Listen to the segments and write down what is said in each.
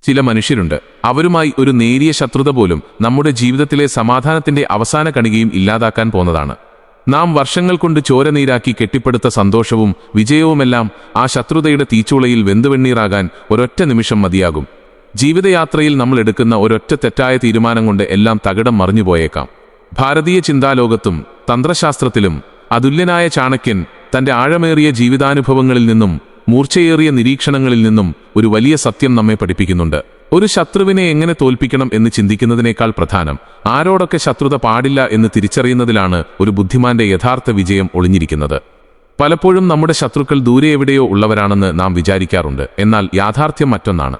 ചില മനുഷ്യരുണ്ട്, അവരുമായി ഒരു നേരിയ ശത്രുത പോലും നമ്മുടെ ജീവിതത്തിലെ സമാധാനത്തിന്റെ അവസാന കണികയും ഇല്ലാതാക്കാൻ പോന്നതാണ്. നാം വർഷങ്ങൾ കൊണ്ട് ചോരനീരാക്കി കെട്ടിപ്പടുത്ത സന്തോഷവും വിജയവുമെല്ലാം ആ ശത്രുതയുടെ തീച്ചൂളയിൽ വെന്തുവെണ്ണീറാകാൻ ഒരൊറ്റ നിമിഷം മതിയാകും. ജീവിതയാത്രയിൽ നമ്മൾ എടുക്കുന്ന ഒരൊറ്റ തെറ്റായ തീരുമാനം കൊണ്ട് എല്ലാം തകിടം മറിഞ്ഞുപോയേക്കാം. ഭാരതീയ ചിന്താലോകത്തും തന്ത്രശാസ്ത്രത്തിലും അതുല്യനായ ചാണക്യൻ തന്റെ ആഴമേറിയ ജീവിതാനുഭവങ്ങളിൽ നിന്നും മൂർച്ചയേറിയ നിരീക്ഷണങ്ങളിൽ നിന്നും ഒരു വലിയ സത്യം നമ്മെ പഠിപ്പിക്കുന്നുണ്ട്. ഒരു ശത്രുവിനെ എങ്ങനെ തോൽപ്പിക്കണം എന്ന് ചിന്തിക്കുന്നതിനേക്കാൾ പ്രധാനം ആരോടൊക്കെ ശത്രുത പാടില്ല എന്ന് തിരിച്ചറിയുന്നതിലാണ് ഒരു ബുദ്ധിമാന്റെ യഥാർത്ഥ വിജയം ഒളിഞ്ഞിരിക്കുന്നത്. പലപ്പോഴും നമ്മുടെ ശത്രുക്കൾ ദൂരെ എവിടെയോ ഉള്ളവരാണെന്ന് നാം വിചാരിക്കാറുണ്ട്. എന്നാൽ യാഥാർത്ഥ്യം മറ്റൊന്നാണ്.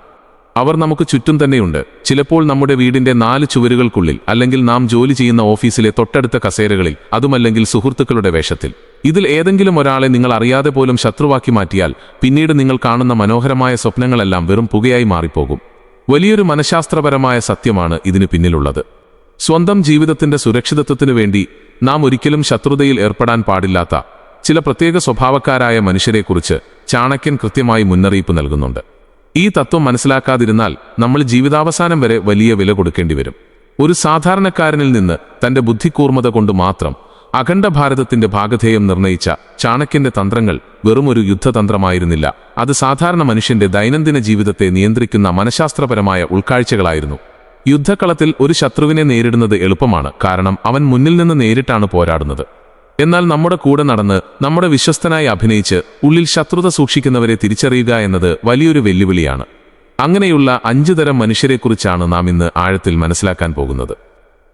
അവർ നമുക്ക് ചുറ്റും തന്നെയുണ്ട്. ചിലപ്പോൾ നമ്മുടെ വീടിന്റെ 4 ചുവരുകൾക്കുള്ളിൽ, അല്ലെങ്കിൽ നാം ജോലി ചെയ്യുന്ന ഓഫീസിലെ തൊട്ടടുത്ത കസേരകളിൽ, അതുമല്ലെങ്കിൽ സുഹൃത്തുക്കളുടെ വേഷത്തിൽ. ഇതിൽ ഏതെങ്കിലും ഒരാളെ നിങ്ങൾ അറിയാതെ പോലും ശത്രുവാക്കി മാറ്റിയാൽ പിന്നീട് നിങ്ങൾ കാണുന്ന മനോഹരമായ സ്വപ്നങ്ങളെല്ലാം വെറും പുകയായി മാറിപ്പോകും. വലിയൊരു മനഃശാസ്ത്രപരമായ സത്യമാണ് ഇതിന് പിന്നിലുള്ളത്. സ്വന്തം ജീവിതത്തിന്റെ സുരക്ഷിതത്വത്തിനു വേണ്ടി നാം ഒരിക്കലും ശത്രുതയിൽ ഏർപ്പെടാൻ പാടില്ലാത്ത ചില പ്രത്യേക സ്വഭാവക്കാരായ മനുഷ്യരെക്കുറിച്ച് ചാണക്യൻ കൃത്യമായി മുന്നറിയിപ്പ് നൽകുന്നുണ്ട്. ഈ തത്വം മനസ്സിലാക്കാതിരുന്നാൽ നമ്മൾ ജീവിതാവസാനം വരെ വലിയ വില കൊടുക്കേണ്ടി വരും. ഒരു സാധാരണക്കാരനിൽ നിന്ന് തന്റെ ബുദ്ധിക്കൂർമ്മത കൊണ്ട് മാത്രം അഖണ്ഡ ഭാരതത്തിന്റെ ഭാഗധേയം നിർണയിച്ച ചാണക്യന്റെ തന്ത്രങ്ങൾ വെറുമൊരു യുദ്ധതന്ത്രമായിരുന്നില്ല. അത് സാധാരണ മനുഷ്യന്റെ ദൈനംദിന ജീവിതത്തെ നിയന്ത്രിക്കുന്ന മനഃശാസ്ത്രപരമായ ഉൾക്കാഴ്ചകളായിരുന്നു. യുദ്ധക്കളത്തിൽ ഒരു ശത്രുവിനെ നേരിടുന്നത് എളുപ്പമാണ്, കാരണം അവൻ മുന്നിൽ നിന്ന് നേരിട്ടാണ് പോരാടുന്നത്. എന്നാൽ നമ്മുടെ കൂടെ നടന്ന് നമ്മുടെ വിശ്വസ്തനായി അഭിനയിച്ച് ഉള്ളിൽ ശത്രുത സൂക്ഷിക്കുന്നവരെ തിരിച്ചറിയുക എന്നത് വലിയൊരു വെല്ലുവിളിയാണ്. അങ്ങനെയുള്ള 5 തരം മനുഷ്യരെക്കുറിച്ചാണ് നാം ഇന്ന് ആഴത്തിൽ മനസ്സിലാക്കാൻ പോകുന്നത്.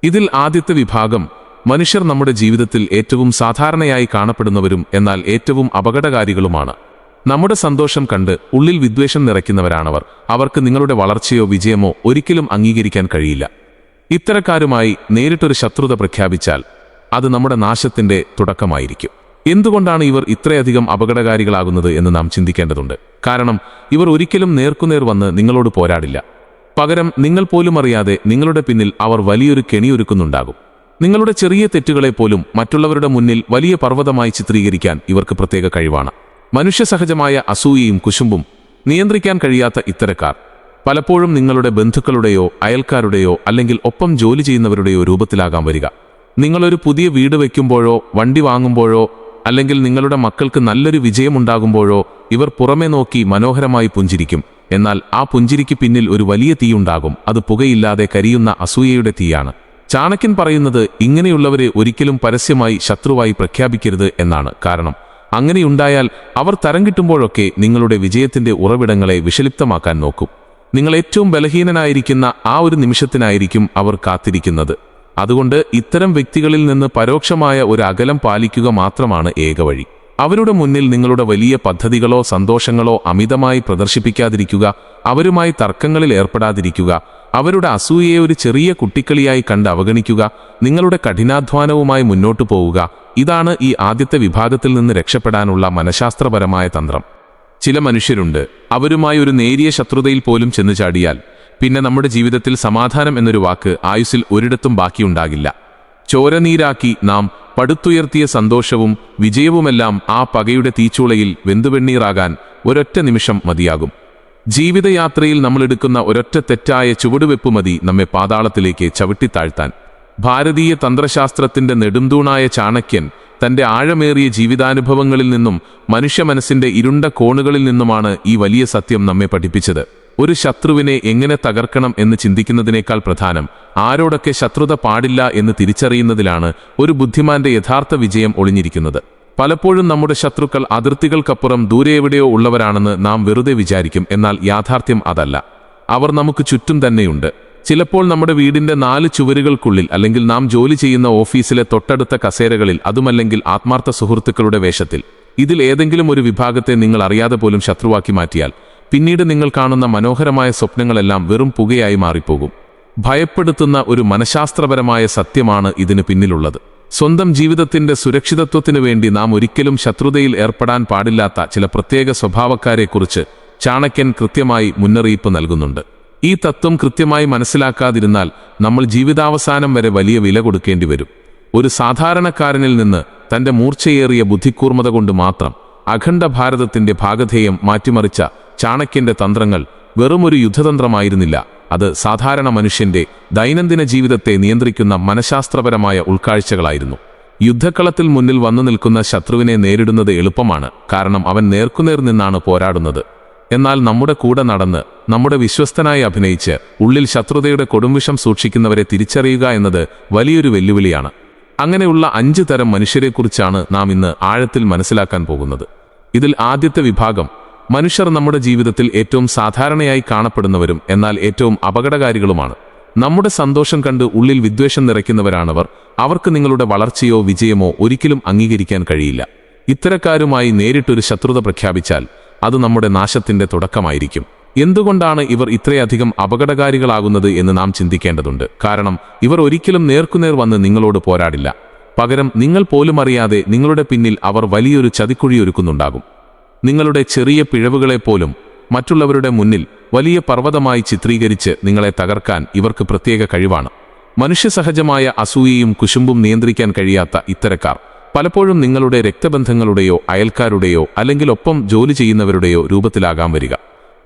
ഇതിൽ ആദ്യത്തെ വിഭാഗം മനുഷ്യർ നമ്മുടെ ജീവിതത്തിൽ ഏറ്റവും സാധാരണയായി കാണപ്പെടുന്നവരും എന്നാൽ ഏറ്റവും അപകടകാരികളുമാണ്. നമ്മുടെ സന്തോഷം കണ്ട് ഉള്ളിൽ വിദ്വേഷം നിറയ്ക്കുന്നവരാണവർ. അവർക്ക് നിങ്ങളുടെ വളർച്ചയോ വിജയമോ ഒരിക്കലും അംഗീകരിക്കാൻ കഴിയില്ല. ഇത്തരക്കാരുമായി നേരിട്ടൊരു ശത്രുത പ്രഖ്യാപിച്ചാൽ അത് നമ്മുടെ നാശത്തിന്റെ തുടക്കമായിരിക്കും. എന്തുകൊണ്ടാണ് ഇവർ ഇത്രയധികം അപകടകാരികളാകുന്നത് എന്ന് നാം ചിന്തിക്കേണ്ടതുണ്ട്. കാരണം ഇവർ ഒരിക്കലും നേർക്കുനേർ വന്ന് നിങ്ങളോട് പോരാടില്ല. പകരം നിങ്ങൾ പോലും അറിയാതെ നിങ്ങളുടെ പിന്നിൽ അവർ വലിയൊരു കെണിയൊരുക്കുന്നുണ്ടാകും. നിങ്ങളുടെ ചെറിയ തെറ്റുകളെപ്പോലും മറ്റുള്ളവരുടെ മുന്നിൽ വലിയ പർവ്വതമായി ചിത്രീകരിക്കാൻ ഇവർക്ക് പ്രത്യേക കഴിവാണ്. മനുഷ്യസഹജമായ അസൂയയും കുശുമ്പും നിയന്ത്രിക്കാൻ കഴിയാത്ത ഇത്തരക്കാർ പലപ്പോഴും നിങ്ങളുടെ ബന്ധുക്കളുടെയോ അയൽക്കാരുടെയോ അല്ലെങ്കിൽ ഒപ്പം ജോലി ചെയ്യുന്നവരുടെയോ രൂപത്തിലാകാൻ വരിക. നിങ്ങളൊരു പുതിയ വീട് വയ്ക്കുമ്പോഴോ വണ്ടി വാങ്ങുമ്പോഴോ അല്ലെങ്കിൽ നിങ്ങളുടെ മക്കൾക്ക് നല്ലൊരു വിജയമുണ്ടാകുമ്പോഴോ ഇവർ പുറമെ നോക്കി മനോഹരമായി പുഞ്ചിരിക്കും. എന്നാൽ ആ പുഞ്ചിരിക്ക് പിന്നിൽ ഒരു വലിയ തീയുണ്ടാകും. അത് പുകയില്ലാതെ കരിയുന്ന അസൂയയുടെ തീയാണ്. ചാണക്യൻ പറയുന്നത് ഇങ്ങനെയുള്ളവരെ ഒരിക്കലും പരസ്യമായി ശത്രുവായി പ്രഖ്യാപിക്കരുത് എന്നാണ്. കാരണം അങ്ങനെയുണ്ടായാൽ അവർ തരം കിട്ടുമ്പോഴൊക്കെ നിങ്ങളുടെ വിജയത്തിന്റെ ഉറവിടങ്ങളെ വിഷലിപ്തമാക്കാൻ നോക്കും. നിങ്ങൾ ഏറ്റവും ബലഹീനനായിരിക്കുന്ന ആ ഒരു നിമിഷത്തിനായിരിക്കും അവർ കാത്തിരിക്കുന്നത്. അതുകൊണ്ട് ഇത്തരം വ്യക്തികളിൽ നിന്ന് പരോക്ഷമായ ഒരു അകലം പാലിക്കുക മാത്രമാണ് ഏകവഴി. അവരുടെ മുന്നിൽ നിങ്ങളുടെ വലിയ പദ്ധതികളോ സന്തോഷങ്ങളോ അമിതമായി പ്രദർശിപ്പിക്കാതിരിക്കുക, അവരുമായി തർക്കങ്ങളിൽ ഏർപ്പെടാതിരിക്കുക, അവരുടെ അസൂയയെ ഒരു ചെറിയ കുട്ടിക്കളിയായി കണ്ട് അവഗണിക്കുക, നിങ്ങളുടെ കഠിനാധ്വാനവുമായി മുന്നോട്ടു പോവുക. ഇതാണ് ഈ ആദ്യത്തെ വിഭാഗത്തിൽ നിന്ന് രക്ഷപ്പെടാനുള്ള മനഃശാസ്ത്രപരമായ തന്ത്രം. ചില മനുഷ്യരുണ്ട്, അവരുമായി ഒരു നേരിയ ശത്രുതയിൽ പോലും ചെന്നു ചാടിയാൽ പിന്നെ നമ്മുടെ ജീവിതത്തിൽ സമാധാനം എന്നൊരു വാക്ക് ആയുസ്സിൽ ഒരിടത്തും ബാക്കിയുണ്ടാകില്ല. ചോരനീരാക്കി നാം പടുത്തുയർത്തിയ സന്തോഷവും വിജയവുമെല്ലാം ആ പകയുടെ തീച്ചൂളയിൽ വെന്തുവെണ്ണീറാകാൻ ഒരൊറ്റ നിമിഷം മതിയാകും. ജീവിതയാത്രയിൽ നമ്മളെടുക്കുന്ന ഒരൊറ്റ തെറ്റായ ചുവടുവെപ്പ് മതി നമ്മെ പാതാളത്തിലേക്ക് ചവിട്ടിത്താഴ്ത്താൻ. ഭാരതീയ തന്ത്രശാസ്ത്രത്തിന്റെ നെടുംതൂണായ ചാണക്യൻ തന്റെ ആഴമേറിയ ജീവിതാനുഭവങ്ങളിൽ നിന്നും മനുഷ്യ മനസ്സിന്റെ ഇരുണ്ട കോണുകളിൽ നിന്നുമാണ് ഈ വലിയ സത്യം നമ്മെ പഠിപ്പിച്ചത്. ഒരു ശത്രുവിനെ എങ്ങനെ തകർക്കണം എന്ന് ചിന്തിക്കുന്നതിനേക്കാൾ പ്രധാനം ആരോടൊക്കെ ശത്രുത പാടില്ല എന്ന് തിരിച്ചറിയുന്നതിലാണ് ഒരു ബുദ്ധിമാന്റെ യഥാർത്ഥ വിജയം ഒളിഞ്ഞിരിക്കുന്നത്. പലപ്പോഴും നമ്മുടെ ശത്രുക്കൾ അതിർത്തികൾക്കപ്പുറം ദൂരെ എവിടെയോ ഉള്ളവരാണെന്ന് നാം വെറുതെ വിചാരിക്കും. എന്നാൽ യാഥാർത്ഥ്യം അതല്ല. അവർ നമുക്ക് ചുറ്റും തന്നെയുണ്ട്. ചിലപ്പോൾ നമ്മുടെ വീടിന്റെ 4 ചുവരുകൾക്കുള്ളിൽ, അല്ലെങ്കിൽ നാം ജോലി ചെയ്യുന്ന ഓഫീസിലെ തൊട്ടടുത്ത കസേരകളിൽ, അതുമല്ലെങ്കിൽ ആത്മാർത്ഥ സുഹൃത്തുക്കളുടെ വേഷത്തിൽ. ഇതിൽ ഏതെങ്കിലും ഒരു വിഭാഗത്തെ നിങ്ങൾ അറിയാതെ പോലും ശത്രുവാക്കി മാറ്റിയാൽ പിന്നീട് നിങ്ങൾ കാണുന്ന മനോഹരമായ സ്വപ്നങ്ങളെല്ലാം വെറും പുകയായി മാറിപ്പോകും. ഭയപ്പെടുത്തുന്ന ഒരു മനഃശാസ്ത്രപരമായ സത്യമാണ് ഇതിന് പിന്നിലുള്ളത്. സ്വന്തം ജീവിതത്തിന്റെ സുരക്ഷിതത്വത്തിനു വേണ്ടി നാം ഒരിക്കലും ശത്രുതയിൽ ഏർപ്പെടാൻ പാടില്ലാത്ത ചില പ്രത്യേക സ്വഭാവക്കാരെക്കുറിച്ച് ചാണക്യൻ കൃത്യമായി മുന്നറിയിപ്പ് നൽകുന്നുണ്ട്. ഈ തത്വം കൃത്യമായി മനസ്സിലാക്കാതിരുന്നാൽ നമ്മൾ ജീവിതാവസാനം വരെ വലിയ വില കൊടുക്കേണ്ടി വരും. ഒരു സാധാരണക്കാരനിൽ നിന്ന് തന്റെ മൂർച്ചയേറിയ ബുദ്ധിക്കൂർമ്മത കൊണ്ട് മാത്രം അഖണ്ഡ ഭാരതത്തിന്റെ ഭാഗധേയം മാറ്റിമറിച്ച ചാണക്യന്റെ തന്ത്രങ്ങൾ വെറുമൊരു യുദ്ധതന്ത്രമായിരുന്നില്ല, അത് സാധാരണ മനുഷ്യന്റെ ദൈനംദിന ജീവിതത്തെ നിയന്ത്രിക്കുന്ന മനഃശാസ്ത്രപരമായ ഉൾക്കാഴ്ചകളായിരുന്നു. യുദ്ധക്കളത്തിൽ മുന്നിൽ വന്നു നിൽക്കുന്ന ശത്രുവിനെ നേരിടുന്നത് എളുപ്പമാണ്, കാരണം അവൻ നേർക്കുനേർ നിന്നാണ് പോരാടുന്നത്. എന്നാൽ നമ്മുടെ കൂടെ നടന്ന് നമ്മുടെ വിശ്വസ്തനായി അഭിനയിച്ച് ഉള്ളിൽ ശത്രുതയുടെ കൊടുംവിഷം സൂക്ഷിക്കുന്നവരെ തിരിച്ചറിയുക എന്നത് വലിയൊരു വെല്ലുവിളിയാണ്. അങ്ങനെയുള്ള 5 തരം മനുഷ്യരെക്കുറിച്ചാണ് നാം ഇന്ന് ആഴത്തിൽ മനസ്സിലാക്കാൻ പോകുന്നത്. ഇതിൽ ആദ്യത്തെ വിഭാഗം മനുഷ്യർ നമ്മുടെ ജീവിതത്തിൽ ഏറ്റവും സാധാരണയായി കാണപ്പെടുന്നവരും എന്നാൽ ഏറ്റവും അപകടകാരികളുമാണ്. നമ്മുടെ സന്തോഷം കണ്ട് ഉള്ളിൽ വിദ്വേഷം നിറയ്ക്കുന്നവരാണവർ. അവർക്ക് നിങ്ങളുടെ വളർച്ചയോ വിജയമോ ഒരിക്കലും അംഗീകരിക്കാൻ കഴിയില്ല. ഇത്തരക്കാരുമായി നേരിട്ടൊരു ശത്രുത പ്രഖ്യാപിച്ചാൽ അത് നമ്മുടെ നാശത്തിന്റെ തുടക്കമായിരിക്കും. എന്തുകൊണ്ടാണ് ഇവർ ഇത്രയധികം അപകടകാരികളാകുന്നത് എന്ന് നാം ചിന്തിക്കേണ്ടതുണ്ട്. കാരണം ഇവർ ഒരിക്കലും നേർക്കുനേർ വന്ന് നിങ്ങളോട് പോരാടില്ല. പകരം നിങ്ങൾ പോലും അറിയാതെ നിങ്ങളുടെ പിന്നിൽ അവർ വലിയൊരു ചതിക്കുഴിയൊരുക്കുന്നുണ്ടാകും. നിങ്ങളുടെ ചെറിയ പിഴവുകളെപ്പോലും മറ്റുള്ളവരുടെ മുന്നിൽ വലിയ പർവ്വതമായി ചിത്രീകരിച്ച് നിങ്ങളെ തകർക്കാൻ ഇവർക്ക് പ്രത്യേക കഴിവാണ്. മനുഷ്യസഹജമായ അസൂയയും കുശുമ്പും നിയന്ത്രിക്കാൻ കഴിയാത്ത ഇത്തരക്കാർ പലപ്പോഴും നിങ്ങളുടെ രക്തബന്ധങ്ങളുടെയോ അയൽക്കാരുടെയോ അല്ലെങ്കിൽ ഒപ്പം ജോലി ചെയ്യുന്നവരുടെയോ രൂപത്തിലാകാൻ വരിക.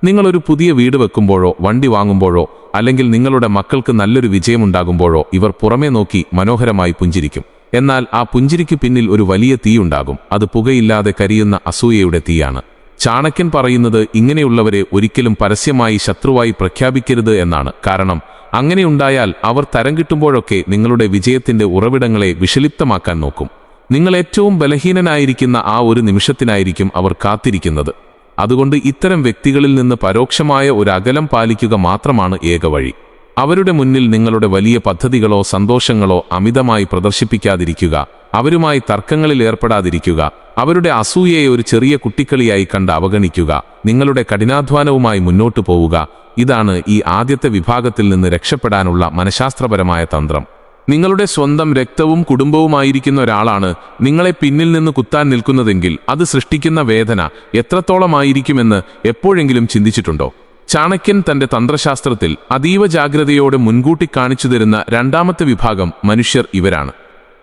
നിങ്ങളൊരു പുതിയ വീട് വെക്കുമ്പോഴോ വണ്ടി വാങ്ങുമ്പോഴോ അല്ലെങ്കിൽ നിങ്ങളുടെ മക്കൾക്ക് നല്ലൊരു വിജയമുണ്ടാകുമ്പോഴോ ഇവർ പുറമേ നോക്കി മനോഹരമായി പുഞ്ചിരിക്കും. എന്നാൽ ആ പുഞ്ചിരിക്ക് പിന്നിൽ ഒരു വലിയ തീയുണ്ടാകും. അത് പുകയില്ലാതെ കരിയുന്ന അസൂയയുടെ തീയാണ്. ചാണക്യൻ പറയുന്നത് ഇങ്ങനെയുള്ളവരെ ഒരിക്കലും പരസ്യമായി ശത്രുവായി പ്രഖ്യാപിക്കരുത് എന്നാണ്. കാരണം അങ്ങനെയുണ്ടായാൽ അവർ തരം കിട്ടുമ്പോഴൊക്കെ നിങ്ങളുടെ വിജയത്തിന്റെ ഉറവിടങ്ങളെ വിഷലിപ്തമാക്കാൻ നോക്കും. നിങ്ങൾ ഏറ്റവും ബലഹീനനായിരിക്കുന്ന ആ ഒരു നിമിഷത്തിനായിരിക്കും അവർ കാത്തിരിക്കുന്നത്. അതുകൊണ്ട് ഇത്തരം വ്യക്തികളിൽ നിന്ന് പരോക്ഷമായ ഒരു അകലം പാലിക്കുക മാത്രമാണ് ഏക വഴി. അവരുടെ മുന്നിൽ നിങ്ങളുടെ വലിയ പദ്ധതികളോ സന്തോഷങ്ങളോ അമിതമായി പ്രദർശിപ്പിക്കാതിരിക്കുക, അവരുമായി തർക്കങ്ങളിൽ ഏർപ്പെടാതിരിക്കുക, അവരുടെ അസൂയയെ ഒരു ചെറിയ കുട്ടിക്കളിയായി കണ്ട് അവഗണിക്കുക, നിങ്ങളുടെ കഠിനാധ്വാനവുമായി മുന്നോട്ടു പോവുക. ഇതാണ് ഈ ആദ്യത്തെ വിഭാഗത്തിൽ നിന്ന് രക്ഷപ്പെടാനുള്ള മനഃശാസ്ത്രപരമായ തന്ത്രം. നിങ്ങളുടെ സ്വന്തം രക്തവും കുടുംബവുമായിരിക്കുന്ന ഒരാളാണ് നിങ്ങളെ പിന്നിൽ നിന്ന് കുത്താൻ നിൽക്കുന്നതെങ്കിൽ അത് സൃഷ്ടിക്കുന്ന വേദന എത്രത്തോളമായിരിക്കുമെന്ന് എപ്പോഴെങ്കിലും ചിന്തിച്ചിട്ടുണ്ടോ? ചാണക്യൻ തന്റെ തന്ത്രശാസ്ത്രത്തിൽ അതീവ ജാഗ്രതയോടെ മുൻകൂട്ടി കാണിച്ചു തരുന്ന രണ്ടാമത്തെ വിഭാഗം മനുഷ്യർ ഇവരാണ്.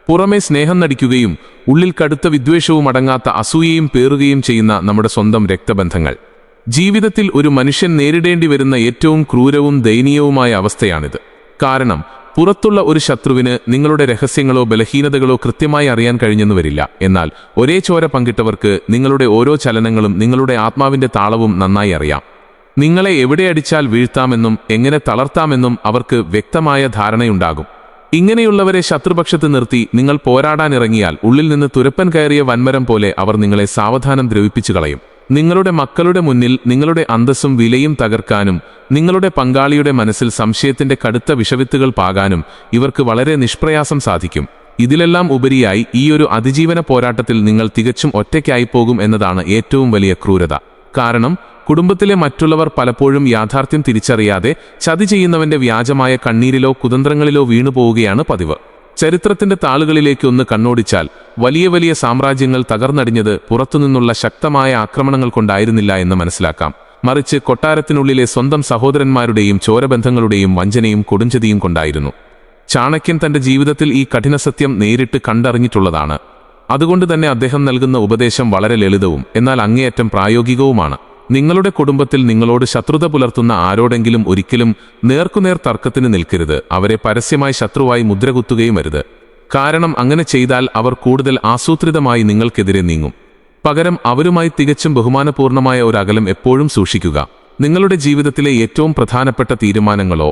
പുറമെ സ്നേഹം നടിക്കുകയും ഉള്ളിൽ കടുത്ത വിദ്വേഷവും അടങ്ങാത്ത അസൂയയും പേറുകയും ചെയ്യുന്ന നമ്മുടെ സ്വന്തം രക്തബന്ധങ്ങൾ. ജീവിതത്തിൽ ഒരു മനുഷ്യൻ നേരിടേണ്ടി വരുന്ന ഏറ്റവും ക്രൂരവും ദയനീയവുമായ അവസ്ഥയാണിത്. കാരണം പുറത്തുള്ള ഒരു ശത്രുവിന് നിങ്ങളുടെ രഹസ്യങ്ങളോ ബലഹീനതകളോ കൃത്യമായി അറിയാൻ കഴിഞ്ഞെന്നു വരില്ല. എന്നാൽ ഒരേ ചോര പങ്കിട്ടവർക്ക് നിങ്ങളുടെ ഓരോ ചലനങ്ങളും നിങ്ങളുടെ ആത്മാവിന്റെ താളവും നന്നായി അറിയാം. നിങ്ങളെ എവിടെ അടിച്ചാൽ വീഴ്ത്താമെന്നും എങ്ങനെ തളർത്താമെന്നും അവർക്ക് വ്യക്തമായ ധാരണയുണ്ടാകും. ഇങ്ങനെയുള്ളവരെ ശത്രുപക്ഷത്ത് നിർത്തി നിങ്ങൾ പോരാടാനിറങ്ങിയാൽ ഉള്ളിൽ നിന്ന് തുരപ്പൻ കയറിയ വൻമരം പോലെ അവർ നിങ്ങളെ സാവധാനം ദ്രവിപ്പിച്ചു കളയും. നിങ്ങളുടെ മക്കളുടെ മുന്നിൽ നിങ്ങളുടെ അന്തസ്സും വിലയും തകർക്കാനും നിങ്ങളുടെ പങ്കാളിയുടെ മനസ്സിൽ സംശയത്തിന്റെ കടുത്ത വിഷവിത്തുകൾ പാകാനും ഇവർക്ക് വളരെ നിഷ്പ്രയാസം സാധിക്കും. ഇതിലെല്ലാം ഉപരിയായി ഈ ഒരു അതിജീവന പോരാട്ടത്തിൽ നിങ്ങൾ തികച്ചും ഒറ്റയ്ക്കായി പോകും എന്നതാണ് ഏറ്റവും വലിയ ക്രൂരത. കാരണം കുടുംബത്തിലെ മറ്റുള്ളവർ പലപ്പോഴും യാഥാർത്ഥ്യം തിരിച്ചറിയാതെ ചതി ചെയ്യുന്നവന്റെ വ്യാജമായ കണ്ണീരിലോ കുതന്ത്രങ്ങളിലോ വീണുപോവുകയാണ് പതിവ്. ചരിത്രത്തിന്റെ താളുകളിലേക്ക് ഒന്ന് കണ്ണോടിച്ചാൽ വലിയ വലിയ സാമ്രാജ്യങ്ങൾ തകർന്നടിഞ്ഞത് പുറത്തുനിന്നുള്ള ശക്തമായ ആക്രമണങ്ങൾ കൊണ്ടായിരുന്നില്ല എന്ന് മനസ്സിലാക്കാം. മറിച്ച് കൊട്ടാരത്തിനുള്ളിലെ സ്വന്തം സഹോദരന്മാരുടെയും ചോരബന്ധങ്ങളുടെയും വഞ്ചനയും കൊടുംചതിയും കൊണ്ടായിരുന്നു. ചാണക്യൻ തന്റെ ജീവിതത്തിൽ ഈ കഠിനസത്യം നേരിട്ട് കണ്ടറിഞ്ഞിട്ടുള്ളതാണ്. അതുകൊണ്ട് തന്നെ അദ്ദേഹം നൽകുന്ന ഉപദേശം വളരെ ലളിതവും എന്നാൽ അങ്ങേയറ്റം പ്രായോഗികവുമാണ്. നിങ്ങളുടെ കുടുംബത്തിൽ നിങ്ങളോട് ശത്രുത പുലർത്തുന്ന ആരോടെങ്കിലും ഒരിക്കലും നേർക്കുനേർ തർക്കത്തിന് നിൽക്കരുത്. അവരെ പരസ്യമായി ശത്രുവായി മുദ്രകുത്തുകയും അരുത്. കാരണം അങ്ങനെ ചെയ്താൽ അവർ കൂടുതൽ ആസൂത്രിതമായി നിങ്ങൾക്കെതിരെ നീങ്ങും. പകരം അവരുമായി തികച്ചും ബഹുമാനപൂർണമായ ഒരു അകലം എപ്പോഴും സൂക്ഷിക്കുക. നിങ്ങളുടെ ജീവിതത്തിലെ ഏറ്റവും പ്രധാനപ്പെട്ട തീരുമാനങ്ങളോ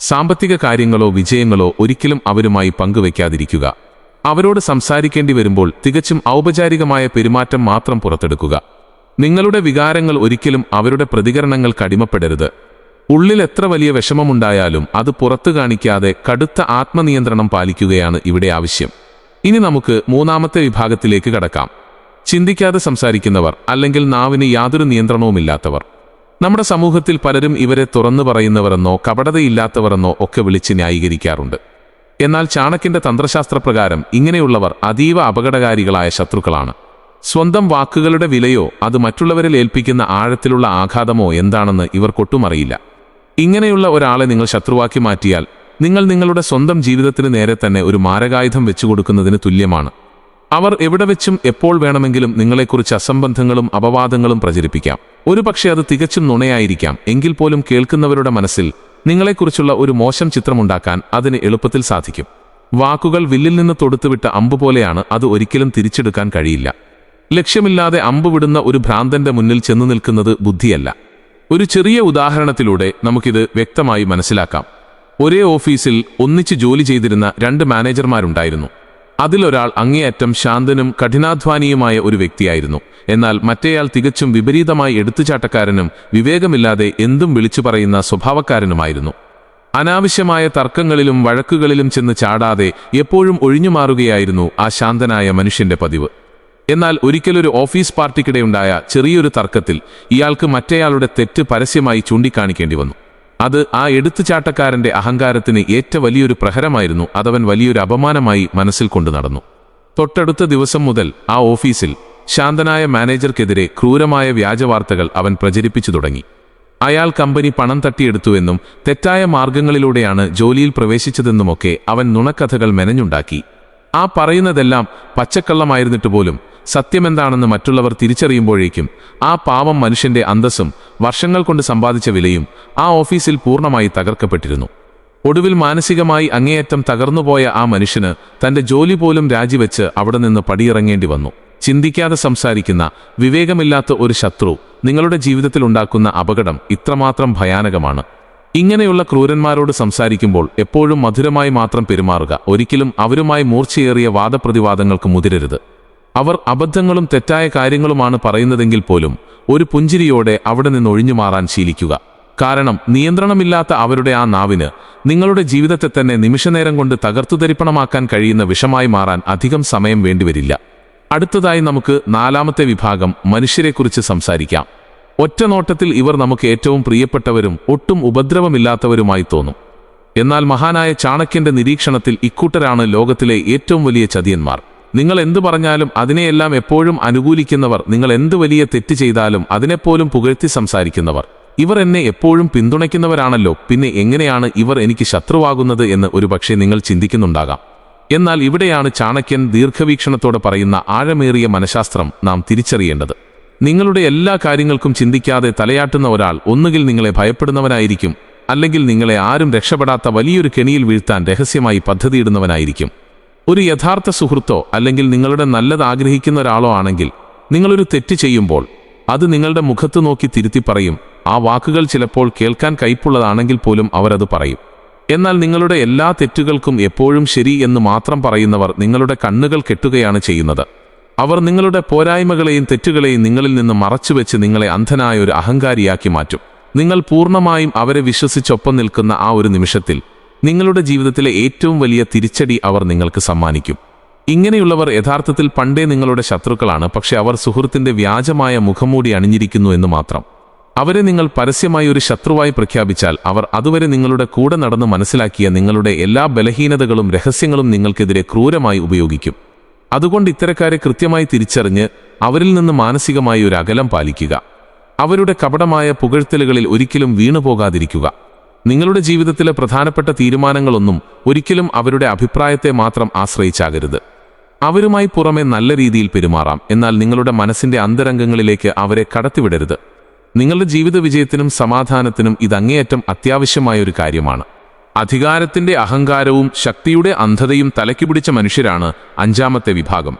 സാമ്പത്തിക കാര്യങ്ങളോ വിജയങ്ങളോ ഒരിക്കലും അവരുമായി പങ്കുവയ്ക്കാതിരിക്കുക. അവരോട് സംസാരിക്കേണ്ടി വരുമ്പോൾ തികച്ചും ഔപചാരികമായ പെരുമാറ്റം മാത്രം പുറത്തെടുക്കുക. നിങ്ങളുടെ വികാരങ്ങൾ ഒരിക്കലും അവരുടെ പ്രതികരണങ്ങൾക്ക് അടിമപ്പെടരുത്. ഉള്ളിൽ എത്ര വലിയ വിഷമമുണ്ടായാലും അത് പുറത്തു കാണിക്കാതെ കടുത്ത ആത്മനിയന്ത്രണം പാലിക്കുകയാണ് ഇവിടെ ആവശ്യം. ഇനി നമുക്ക് മൂന്നാമത്തെ വിഭാഗത്തിലേക്ക് കടക്കാം. ചിന്തിക്കാതെ സംസാരിക്കുന്നവർ, അല്ലെങ്കിൽ നാവിന് യാതൊരു നിയന്ത്രണവുമില്ലാത്തവർ. നമ്മുടെ സമൂഹത്തിൽ പലരും ഇവരെ തുറന്നു പറയുന്നവരെന്നോ കപടതയില്ലാത്തവരെന്നോ ഒക്കെ വിളിച്ച് ന്യായീകരിക്കാറുണ്ട്. എന്നാൽ ചാണക്യന്റെ തന്ത്രശാസ്ത്രപ്രകാരം ഇങ്ങനെയുള്ളവർ അതീവ അപകടകാരികളായ ശത്രുക്കളാണ്. സ്വന്തം വാക്കുകളുടെ വിലയോ അത് മറ്റുള്ളവരിൽ ഏൽപ്പിക്കുന്ന ആഴത്തിലുള്ള ആഘാതമോ എന്താണെന്ന് ഇവർക്കൊട്ടും അറിയില്ല. ഇങ്ങനെയുള്ള ഒരാളെ നിങ്ങൾ ശത്രുവാക്കി മാറ്റിയാൽ നിങ്ങൾ നിങ്ങളുടെ സ്വന്തം ജീവിതത്തിന് നേരെ തന്നെ ഒരു മാരകായുധം വെച്ചുകൊടുക്കുന്നതിന് തുല്യമാണ്. അവർ എവിടെ വെച്ചും എപ്പോൾ വേണമെങ്കിലും നിങ്ങളെക്കുറിച്ച് അസംബന്ധങ്ങളും അപവാദങ്ങളും പ്രചരിപ്പിക്കാം. ഒരുപക്ഷെ അത് തികച്ചും നുണയായിരിക്കാം. എങ്കിൽ പോലും കേൾക്കുന്നവരുടെ മനസ്സിൽ നിങ്ങളെക്കുറിച്ചുള്ള ഒരു മോശം ചിത്രമുണ്ടാക്കാൻ അതിന് എളുപ്പത്തിൽ സാധിക്കും. വാക്കുകൾ വില്ലിൽ നിന്ന് തൊടുത്തുവിട്ട അമ്പ് പോലെയാണ്. അത് ഒരിക്കലും തിരിച്ചെടുക്കാൻ കഴിയില്ല. ലക്ഷ്യമില്ലാതെ അമ്പ് വിടുന്ന ഒരു ഭ്രാന്തന്റെ മുന്നിൽ ചെന്നു നിൽക്കുന്നത് ബുദ്ധിയല്ല. ഒരു ചെറിയ ഉദാഹരണത്തിലൂടെ നമുക്കിത് വ്യക്തമായി മനസ്സിലാക്കാം. ഒരേ ഓഫീസിൽ ഒന്നിച്ച് ജോലി ചെയ്തിരുന്ന 2 മാനേജർമാരുണ്ടായിരുന്നു. അതിലൊരാൾ അങ്ങേയറ്റം ശാന്തനും കഠിനാധ്വാനിയുമായ ഒരു വ്യക്തിയായിരുന്നു. എന്നാൽ മറ്റേയാൾ തികച്ചും വിപരീതമായി എടുത്തുചാട്ടക്കാരനും വിവേകമില്ലാതെ എന്തും വിളിച്ചു പറയുന്ന സ്വഭാവക്കാരനുമായിരുന്നു. അനാവശ്യമായ തർക്കങ്ങളിലും വഴക്കുകളിലും ചെന്ന് ചാടാതെ എപ്പോഴും ഒഴിഞ്ഞുമാറുകയായിരുന്നു ആ ശാന്തനായ മനുഷ്യന്റെ പതിവ്. എന്നാൽ ഒരിക്കലൊരു ഓഫീസ് പാർട്ടിക്കിടെയുണ്ടായ ചെറിയൊരു തർക്കത്തിൽ ഇയാൾക്ക് മറ്റേയാളുടെ തെറ്റ് പരസ്യമായി ചൂണ്ടിക്കാണിക്കേണ്ടി വന്നു. അത് ആ എടുത്തുചാട്ടക്കാരന്റെ അഹങ്കാരത്തിന് ഏറ്റ വലിയൊരു പ്രഹരമായിരുന്നു. അതവൻ വലിയൊരു അപമാനമായി മനസ്സിൽ കൊണ്ടു നടന്നു. തൊട്ടടുത്ത ദിവസം മുതൽ ആ ഓഫീസിൽ ശാന്തനായ മാനേജർക്കെതിരെ ക്രൂരമായ വ്യാജവാർത്തകൾ അവൻ പ്രചരിപ്പിച്ചു തുടങ്ങി. അയാൾ കമ്പനി പണം തട്ടിയെടുത്തുവെന്നും തെറ്റായ മാർഗങ്ങളിലൂടെയാണ് ജോലിയിൽ പ്രവേശിച്ചതെന്നുമൊക്കെ അവൻ നുണക്കഥകൾ മെനഞ്ഞുണ്ടാക്കി. ആ പറയുന്നതെല്ലാം പച്ചക്കള്ളമായിരുന്നിട്ട് പോലും സത്യമെന്താണെന്ന് മറ്റുള്ളവർ തിരിച്ചറിയുമ്പോഴേക്കും ആ പാവം മനുഷ്യന്റെ അന്തസ്സും വർഷങ്ങൾ കൊണ്ട് സമ്പാദിച്ച വിലയും ആ ഓഫീസിൽ പൂർണ്ണമായി തകർക്കപ്പെട്ടിരുന്നു. ഒടുവിൽ മാനസികമായി അങ്ങേയറ്റം തകർന്നുപോയ ആ മനുഷ്യന് തന്റെ ജോലി പോലും രാജിവെച്ച് അവിടെ നിന്ന് പടിയിറങ്ങേണ്ടി വന്നു. ചിന്തിക്കാതെ സംസാരിക്കുന്ന വിവേകമില്ലാത്ത ഒരു ശത്രു നിങ്ങളുടെ ജീവിതത്തിൽ ഉണ്ടാക്കുന്ന അപകടം ഇത്രമാത്രം ഭയാനകമാണ്. ഇങ്ങനെയുള്ള ക്രൂരന്മാരോട് സംസാരിക്കുമ്പോൾ എപ്പോഴും മധുരമായി മാത്രം പെരുമാറുക. ഒരിക്കലും അവരുമായി മൂർച്ചയേറിയ വാദപ്രതിവാദങ്ങൾക്ക് മുതിരരുത്. അവർ അബദ്ധങ്ങളും തെറ്റായ കാര്യങ്ങളുമാണ് പറയുന്നതെങ്കിൽ പോലും ഒരു പുഞ്ചിരിയോടെ അവിടെ നിന്ന് ഒഴിഞ്ഞുമാറാൻ ശീലിക്കുക. കാരണം നിയന്ത്രണമില്ലാത്ത അവരുടെ ആ നാവിന് നിങ്ങളുടെ ജീവിതത്തെ തന്നെ നിമിഷനേരം കൊണ്ട് തകർത്തുതരിപ്പണമാക്കാൻ കഴിയുന്ന വിഷമായി മാറാൻ അധികം സമയം വേണ്ടിവരില്ല. അടുത്തതായി നമുക്ക് 4ാമത്തെ വിഭാഗം മനുഷ്യരെക്കുറിച്ച് സംസാരിക്കാം. ഒറ്റ നോട്ടത്തിൽ ഇവർ നമുക്ക് ഏറ്റവും പ്രിയപ്പെട്ടവരും ഒട്ടും ഉപദ്രവമില്ലാത്തവരുമായി തോന്നും. എന്നാൽ മഹാനായ ചാണക്യന്റെ നിരീക്ഷണത്തിൽ ഇക്കൂട്ടരാണ് ലോകത്തിലെ ഏറ്റവും വലിയ ചതിയന്മാർ. നിങ്ങൾ എന്തു പറഞ്ഞാലും അതിനെയെല്ലാം എപ്പോഴും അനുകൂലിക്കുന്നവർ, നിങ്ങൾ എന്ത് വലിയ തെറ്റ് ചെയ്താലും അതിനെപ്പോലും പുകഴ്ത്തി സംസാരിക്കുന്നവർ. ഇവർ എന്നെ എപ്പോഴും പിന്തുണയ്ക്കുന്നവരാണല്ലോ, പിന്നെ എങ്ങനെയാണ് ഇവർ എനിക്ക് ശത്രുവാകുന്നത് എന്ന് ഒരുപക്ഷെ നിങ്ങൾ ചിന്തിക്കുന്നുണ്ടാകാം. എന്നാൽ ഇവിടെയാണ് ചാണക്യൻ ദീർഘവീക്ഷണത്തോടെ പറയുന്ന ആഴമേറിയ മനഃശാസ്ത്രം നാം തിരിച്ചറിയേണ്ടത്. നിങ്ങളുടെ എല്ലാ കാര്യങ്ങൾക്കും ചിന്തിക്കാതെ തലയാട്ടുന്ന ഒരാൾ ഒന്നുകിൽ നിങ്ങളെ ഭയപ്പെടുന്നവനായിരിക്കും, അല്ലെങ്കിൽ നിങ്ങളെ ആരും രക്ഷപ്പെടാത്ത വലിയൊരു കെണിയിൽ വീഴ്ത്താൻ രഹസ്യമായി പദ്ധതിയിടുന്നവനായിരിക്കും. ഒരു യഥാർത്ഥ സുഹൃത്തോ അല്ലെങ്കിൽ നിങ്ങളുടെ നല്ലത് ആഗ്രഹിക്കുന്ന ഒരാളോ ആണെങ്കിൽ നിങ്ങളൊരു തെറ്റ് ചെയ്യുമ്പോൾ അത് നിങ്ങളുടെ മുഖത്ത് നോക്കി തിരുത്തി പറയും. ആ വാക്കുകൾ ചിലപ്പോൾ കേൾക്കാൻ കയ്പുള്ളതാണെങ്കിൽ പോലും അവരത് പറയും. എന്നാൽ നിങ്ങളുടെ എല്ലാ തെറ്റുകൾക്കും എപ്പോഴും ശരി എന്ന് മാത്രം പറയുന്നവർ നിങ്ങളുടെ കണ്ണുകൾ കെട്ടുകയാണ് ചെയ്യുന്നത്. അവർ നിങ്ങളുടെ പോരായ്മകളെയും തെറ്റുകളെയും നിങ്ങളിൽ നിന്ന് മറച്ചുവെച്ച് നിങ്ങളെ അന്ധനായ ഒരു അഹങ്കാരിയാക്കി മാറ്റും. നിങ്ങൾ പൂർണ്ണമായും അവരെ വിശ്വസിച്ചൊപ്പം നിൽക്കുന്ന ആ ഒരു നിമിഷത്തിൽ നിങ്ങളുടെ ജീവിതത്തിലെ ഏറ്റവും വലിയ തിരിച്ചടി അവർ നിങ്ങൾക്ക് സമ്മാനിക്കും. ഇങ്ങനെയുള്ളവർ യഥാർത്ഥത്തിൽ പണ്ടേ നിങ്ങളുടെ ശത്രുക്കളാണ്, പക്ഷെ അവർ സുഹൃത്തിന്റെ വ്യാജമായ മുഖംമൂടി അണിഞ്ഞിരിക്കുന്നു എന്ന് മാത്രം. അവരെ നിങ്ങൾ പരസ്യമായി ഒരു ശത്രുവായി പ്രഖ്യാപിച്ചാൽ അവർ അതുവരെ നിങ്ങളുടെ കൂടെ നടന്ന് മനസ്സിലാക്കിയ നിങ്ങളുടെ എല്ലാ ബലഹീനതകളും രഹസ്യങ്ങളും നിങ്ങൾക്കെതിരെ ക്രൂരമായി ഉപയോഗിക്കും. അതുകൊണ്ട് ഇത്തരക്കാരെ കൃത്യമായി തിരിച്ചറിഞ്ഞ് അവരിൽ നിന്ന് മാനസികമായി ഒരു അകലം പാലിക്കുക. അവരുടെ കപടമായ പുകഴ്ത്തലുകളിൽ ഒരിക്കലും വീണുപോകാതിരിക്കുക. നിങ്ങളുടെ ജീവിതത്തിലെ പ്രധാനപ്പെട്ട തീരുമാനങ്ങളൊന്നും ഒരിക്കലും അവരുടെ അഭിപ്രായത്തെ മാത്രം ആശ്രയിച്ചാകരുത്. അവരുമായി പുറമെ നല്ല രീതിയിൽ പെരുമാറാം, എന്നാൽ നിങ്ങളുടെ മനസ്സിന്റെ അന്തരംഗങ്ങളിലേക്ക് അവരെ കടത്തിവിടരുത്. നിങ്ങളുടെ ജീവിത വിജയത്തിനും സമാധാനത്തിനും ഇതങ്ങേയറ്റം അത്യാവശ്യമായൊരു കാര്യമാണ്. അധികാരത്തിന്റെ അഹങ്കാരവും ശക്തിയുടെ അന്ധതയും തലയ്ക്ക് പിടിച്ച മനുഷ്യരാണ് 5ാമത്തെ വിഭാഗം.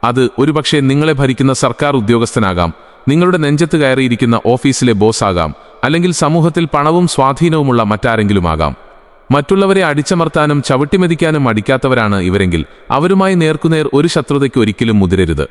അത് ഒരുപക്ഷെ നിങ്ങളെ ഭരിക്കുന്ന സർക്കാർ ഉദ്യോഗസ്ഥനാകാം, നിങ്ങളുടെ നെഞ്ചത്ത് കയറിയിരിക്കുന്ന ഓഫീസിലെ ബോസാകാം, അല്ലെങ്കിൽ സമൂഹത്തിൽ പണവും സ്വാധീനവുമുള്ള മറ്റാരെങ്കിലുമാകാം. മറ്റുള്ളവരെ അടിച്ചമർത്താനും ചവിട്ടിമെതിക്കാനും മടിക്കാത്തവരാണ് ഇവരെങ്കിൽ അവരുമായി നേർക്കുനേർ ഒരു ശത്രുതയ്ക്ക് ഒരിക്കലും മുതിരരുത്.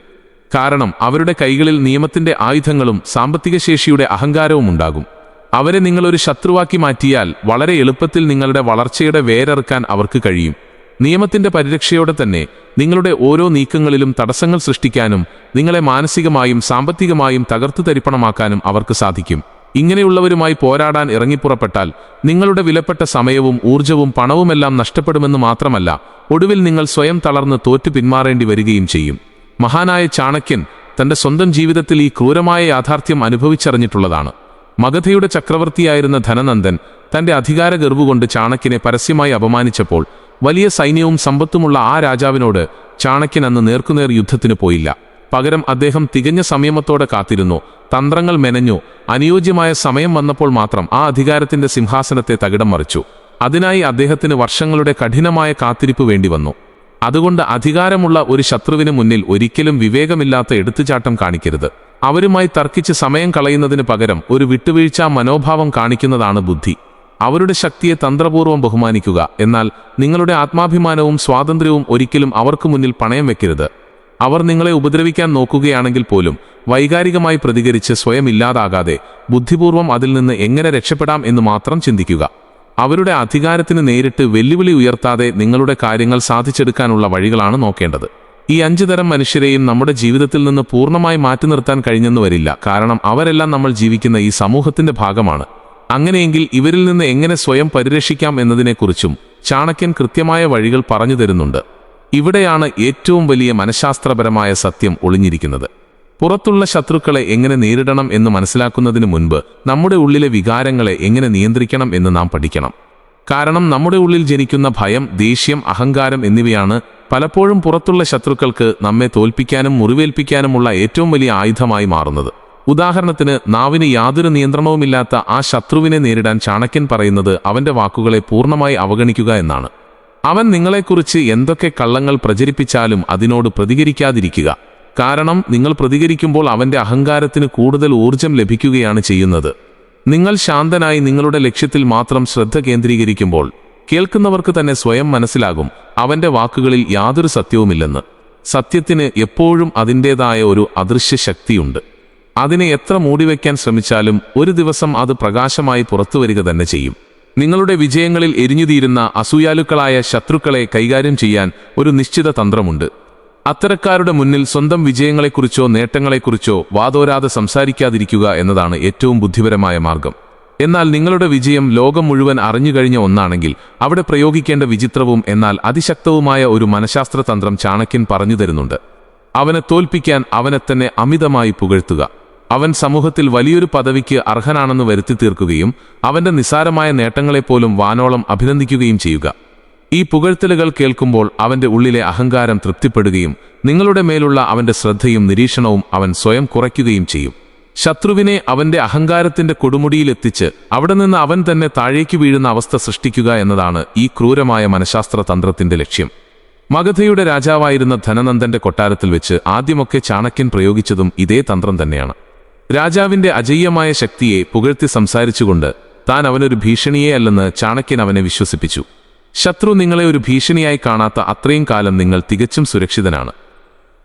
കാരണം അവരുടെ കൈകളിൽ നിയമത്തിന്റെ ആയുധങ്ങളും സാമ്പത്തിക ശേഷിയുടെ അഹങ്കാരവും ഉണ്ടാകും. അവരെ നിങ്ങളൊരു ശത്രുവാക്കി മാറ്റിയാൽ വളരെ എളുപ്പത്തിൽ നിങ്ങളുടെ വളർച്ചയുടെ വേരറുക്കാൻ അവർക്ക് കഴിയും. നിയമത്തിന്റെ പരിരക്ഷയോടെ തന്നെ നിങ്ങളുടെ ഓരോ നീക്കങ്ങളിലും തടസ്സങ്ങൾ സൃഷ്ടിക്കാനും നിങ്ങളെ മാനസികമായും സാമ്പത്തികമായും തകർത്തുതരിപ്പണമാക്കാനും അവർക്ക് സാധിക്കും. ഇങ്ങനെയുള്ളവരുമായി പോരാടാൻ ഇറങ്ങിപ്പുറപ്പെട്ടാൽ നിങ്ങളുടെ വിലപ്പെട്ട സമയവും ഊർജവും പണവുമെല്ലാം നഷ്ടപ്പെടുമെന്ന് മാത്രമല്ല, ഒടുവിൽ നിങ്ങൾ സ്വയം തളർന്ന് തോറ്റു പിന്മാറേണ്ടി വരികയും ചെയ്യും. മഹാനായ ചാണക്യൻ തന്റെ സ്വന്തം ജീവിതത്തിൽ ഈ ക്രൂരമായ യാഥാർത്ഥ്യം അനുഭവിച്ചറിഞ്ഞിട്ടുള്ളതാണ്. മഗധയുടെ ചക്രവർത്തിയായിരുന്ന ധനനന്ദൻ തന്റെ അധികാരഗർവുകൊണ്ട് ചാണക്യനെ പരസ്യമായി അപമാനിച്ചപ്പോൾ വലിയ സൈന്യവും സമ്പത്തുമുള്ള ആ രാജാവിനോട് ചാണക്യൻ അന്ന് നേർക്കുനേർ യുദ്ധത്തിന് പോയില്ല. പകരം അദ്ദേഹം തികഞ്ഞ സംയമത്തോടെ കാത്തിരുന്നു. തന്ത്രങ്ങൾ മെനഞ്ഞു. അനുയോജ്യമായ സമയം വന്നപ്പോൾ മാത്രം ആ അധികാരത്തിന്റെ സിംഹാസനത്തെ തകിടം മറിച്ചു. അതിനായി അദ്ദേഹത്തിന് വർഷങ്ങളുടെ കഠിനമായ കാത്തിരിപ്പ് വേണ്ടിവന്നു. അതുകൊണ്ട് അധികാരമുള്ള ഒരു ശത്രുവിന് മുന്നിൽ ഒരിക്കലും വിവേകമില്ലാത്ത എടുത്തുചാട്ടം കാണിക്കരുത്. അവരുമായി തർക്കിച്ച് സമയം കളയുന്നതിന് പകരം ഒരു വിട്ടുവീഴ്ചാ മനോഭാവം കാണിക്കുന്നതാണ് ബുദ്ധി. അവരുടെ ശക്തിയെ തന്ത്രപൂർവ്വം ബഹുമാനിക്കുക. എന്നാൽ നിങ്ങളുടെ ആത്മാഭിമാനവും സ്വാതന്ത്ര്യവും ഒരിക്കലും അവർക്ക് മുന്നിൽ പണയം വെക്കരുത്. അവർ നിങ്ങളെ ഉപദ്രവിക്കാൻ നോക്കുകയാണെങ്കിൽ പോലും വൈകാരികമായി പ്രതികരിച്ച് സ്വയം ഇല്ലാതാകാതെ ബുദ്ധിപൂർവ്വം അതിൽ നിന്ന് എങ്ങനെ രക്ഷപ്പെടാം എന്ന് മാത്രം ചിന്തിക്കുക. അവരുടെ അധികാരത്തിന് നേരിട്ട് വെല്ലുവിളി ഉയർത്താതെ നിങ്ങളുടെ കാര്യങ്ങൾ സാധിച്ചെടുക്കാനുള്ള വഴികളാണ് നോക്കേണ്ടത്. ഈ 5 തരം മനുഷ്യരെയും നമ്മുടെ ജീവിതത്തിൽ നിന്ന് പൂർണ്ണമായി മാറ്റി നിർത്താൻ കഴിഞ്ഞെന്ന് വരില്ല. കാരണം അവരെല്ലാം നമ്മൾ ജീവിക്കുന്ന ഈ സമൂഹത്തിന്റെ ഭാഗമാണ്. അങ്ങനെയെങ്കിൽ ഇവരിൽ നിന്ന് എങ്ങനെ സ്വയം പരിരക്ഷിക്കാം എന്നതിനെക്കുറിച്ചും ചാണക്യൻ കൃത്യമായ വഴികൾ പറഞ്ഞു തരുന്നുണ്ട്. ഇവിടെയാണ് ഏറ്റവും വലിയ മനഃശാസ്ത്രപരമായ സത്യം ഒളിഞ്ഞിരിക്കുന്നത്. പുറത്തുള്ള ശത്രുക്കളെ എങ്ങനെ നേരിടണം എന്ന് മനസ്സിലാക്കുന്നതിന് മുൻപ് നമ്മുടെ ഉള്ളിലെ വികാരങ്ങളെ എങ്ങനെ നിയന്ത്രിക്കണം എന്ന് നാം പഠിക്കണം. കാരണം നമ്മുടെ ഉള്ളിൽ ജനിക്കുന്ന ഭയം, ദേഷ്യം, അഹങ്കാരം എന്നിവയാണ് പലപ്പോഴും പുറത്തുള്ള ശത്രുക്കൾക്ക് നമ്മെ തോൽപ്പിക്കാനും മുറിവേൽപ്പിക്കാനുമുള്ള ഏറ്റവും വലിയ ആയുധമായി മാറുന്നത്. ഉദാഹരണത്തിന്, നാവിന് യാതൊരു നിയന്ത്രണവുമില്ലാത്ത ആ ശത്രുവിനെ നേരിടാൻ ചാണക്യൻ പറയുന്നത് അവന്റെ വാക്കുകളെ പൂർണ്ണമായി അവഗണിക്കുക എന്നാണ്. അവൻ നിങ്ങളെക്കുറിച്ച് എന്തൊക്കെ കള്ളങ്ങൾ പ്രചരിപ്പിച്ചാലും അതിനോട് പ്രതികരിക്കാതിരിക്കുക. കാരണം നിങ്ങൾ പ്രതികരിക്കുമ്പോൾ അവന്റെ അഹങ്കാരത്തിന് കൂടുതൽ ഊർജം ലഭിക്കുകയാണ് ചെയ്യുന്നത്. നിങ്ങൾ ശാന്തനായി നിങ്ങളുടെ ലക്ഷ്യത്തിൽ മാത്രം ശ്രദ്ധ കേന്ദ്രീകരിക്കുമ്പോൾ കേൾക്കുന്നവർക്ക് തന്നെ സ്വയം മനസ്സിലാകും അവന്റെ വാക്കുകളിൽ യാതൊരു സത്യവുമില്ലെന്ന്. സത്യത്തിന് എപ്പോഴും അതിൻ്റെതായ ഒരു അദൃശ്യ ശക്തിയുണ്ട്. അതിനെ എത്ര മൂടിവെക്കാൻ ശ്രമിച്ചാലും ഒരു ദിവസം അത് പ്രകാശമായി പുറത്തുവരിക തന്നെ ചെയ്യും. നിങ്ങളുടെ വിജയങ്ങളിൽ എരിഞ്ഞുതീരുന്ന അസൂയാലുക്കളായ ശത്രുക്കളെ കൈകാര്യം ചെയ്യാൻ ഒരു നിശ്ചിത തന്ത്രമുണ്ട്. അത്തരക്കാരുടെ മുന്നിൽ സ്വന്തം വിജയങ്ങളെക്കുറിച്ചോ നേട്ടങ്ങളെക്കുറിച്ചോ വാതോരാതെ സംസാരിക്കാതിരിക്കുക എന്നതാണ് ഏറ്റവും ബുദ്ധിപരമായ മാർഗം. എന്നാൽ നിങ്ങളുടെ വിജയം ലോകം മുഴുവൻ അറിഞ്ഞുകഴിഞ്ഞ ഒന്നാണെങ്കിൽ അവിടെ പ്രയോഗിക്കേണ്ട വിചിത്രവും എന്നാൽ അതിശക്തവുമായ ഒരു മനഃശാസ്ത്ര തന്ത്രം ചാണക്യൻ പറഞ്ഞു തരുന്നുണ്ട്. അവനെ തോൽപ്പിക്കാൻ അവനെ തന്നെ അമിതമായി പുകഴ്ത്തുക. അവൻ സമൂഹത്തിൽ വലിയൊരു പദവിക്ക് അർഹനാണെന്ന് വരുത്തി തീർക്കുകയും അവന്റെ നിസ്സാരമായ നേട്ടങ്ങളെപ്പോലും വാനോളം അഭിനന്ദിക്കുകയും ചെയ്യുക. ഈ പുകഴ്ത്തലുകൾ കേൾക്കുമ്പോൾ അവന്റെ ഉള്ളിലെ അഹങ്കാരം തൃപ്തിപ്പെടുകയും നിങ്ങളുടെ മേലുള്ള അവന്റെ ശ്രദ്ധയും നിരീക്ഷണവും അവൻ സ്വയം കുറയ്ക്കുകയും ചെയ്യും. ശത്രുവിനെ അവന്റെ അഹങ്കാരത്തിന്റെ കൊടുമുടിയിലെത്തിച്ച് അവിടെ നിന്ന് അവൻ തന്നെ താഴേക്ക് വീഴുന്ന അവസ്ഥ സൃഷ്ടിക്കുക എന്നതാണ് ഈ ക്രൂരമായ മനഃശാസ്ത്ര തന്ത്രത്തിന്റെ ലക്ഷ്യം. മഗധയുടെ രാജാവായിരുന്ന ധനനന്ദന്റെ കൊട്ടാരത്തിൽ വെച്ച് ആദ്യമൊക്കെ ചാണക്യൻ പ്രയോഗിച്ചതും ഇതേ തന്ത്രം തന്നെയാണ്. രാജാവിന്റെ അജയ്യമായ ശക്തിയെ പുകഴ്ത്തി സംസാരിച്ചുകൊണ്ട് താൻ അവനൊരു ഭീഷണിയേ അല്ലെന്ന് ചാണക്യൻ അവനെ വിശ്വസിപ്പിച്ചു. ശത്രു നിങ്ങളെ ഒരു ഭീഷണിയായി കാണാത്ത അത്രയും കാലം നിങ്ങൾ തികച്ചും സുരക്ഷിതനാണ്.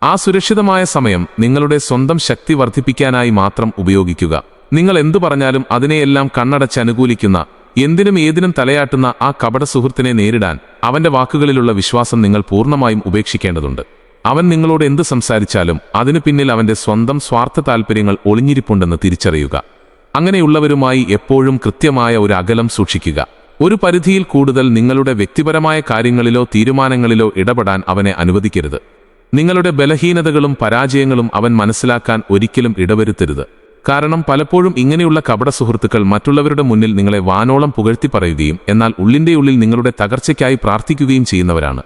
ആ സുരക്ഷിതമായ സമയം നിങ്ങളുടെ സ്വന്തം ശക്തി വർദ്ധിപ്പിക്കാനായി മാത്രം ഉപയോഗിക്കുക. നിങ്ങൾ എന്തു പറഞ്ഞാലും അതിനെയെല്ലാം കണ്ണടച്ച് അനുകൂലിക്കുന്ന, എന്തിനും ഏതിനും തലയാട്ടുന്ന ആ കപട സുഹൃത്തിനെ നേരിടാൻ അവന്റെ വാക്കുകളിലുള്ള വിശ്വാസം നിങ്ങൾ പൂർണ്ണമായും ഉപേക്ഷിക്കേണ്ടതുണ്ട്. അവൻ നിങ്ങളോട് എന്ത് സംസാരിച്ചാലും അതിനു പിന്നിൽ അവന്റെ സ്വന്തം സ്വാർത്ഥ താൽപ്പര്യങ്ങൾ ഒളിഞ്ഞിരിപ്പുണ്ടെന്ന് തിരിച്ചറിയുക. അങ്ങനെയുള്ളവരുമായി എപ്പോഴും കൃത്യമായ ഒരു അകലം സൂക്ഷിക്കുക. ഒരു പരിധിയിൽ കൂടുതൽ നിങ്ങളുടെ വ്യക്തിപരമായ കാര്യങ്ങളിലോ തീരുമാനങ്ങളിലോ ഇടപെടാൻ അവനെ അനുവദിക്കരുത്. നിങ്ങളുടെ ബലഹീനതകളും പരാജയങ്ങളും അവൻ മനസ്സിലാക്കാൻ ഒരിക്കലും ഇടവരുത്തരുത്. കാരണം പലപ്പോഴും ഇങ്ങനെയുള്ള കപട സുഹൃത്തുക്കൾ മറ്റുള്ളവരുടെ മുന്നിൽ നിങ്ങളെ വാനോളം പുകഴ്ത്തി പറയുകയും എന്നാൽ ഉള്ളിൻ്റെ ഉള്ളിൽ നിങ്ങളുടെ തകർച്ചയ്ക്കായി പ്രാർത്ഥിക്കുകയും ചെയ്യുന്നവരാണ്.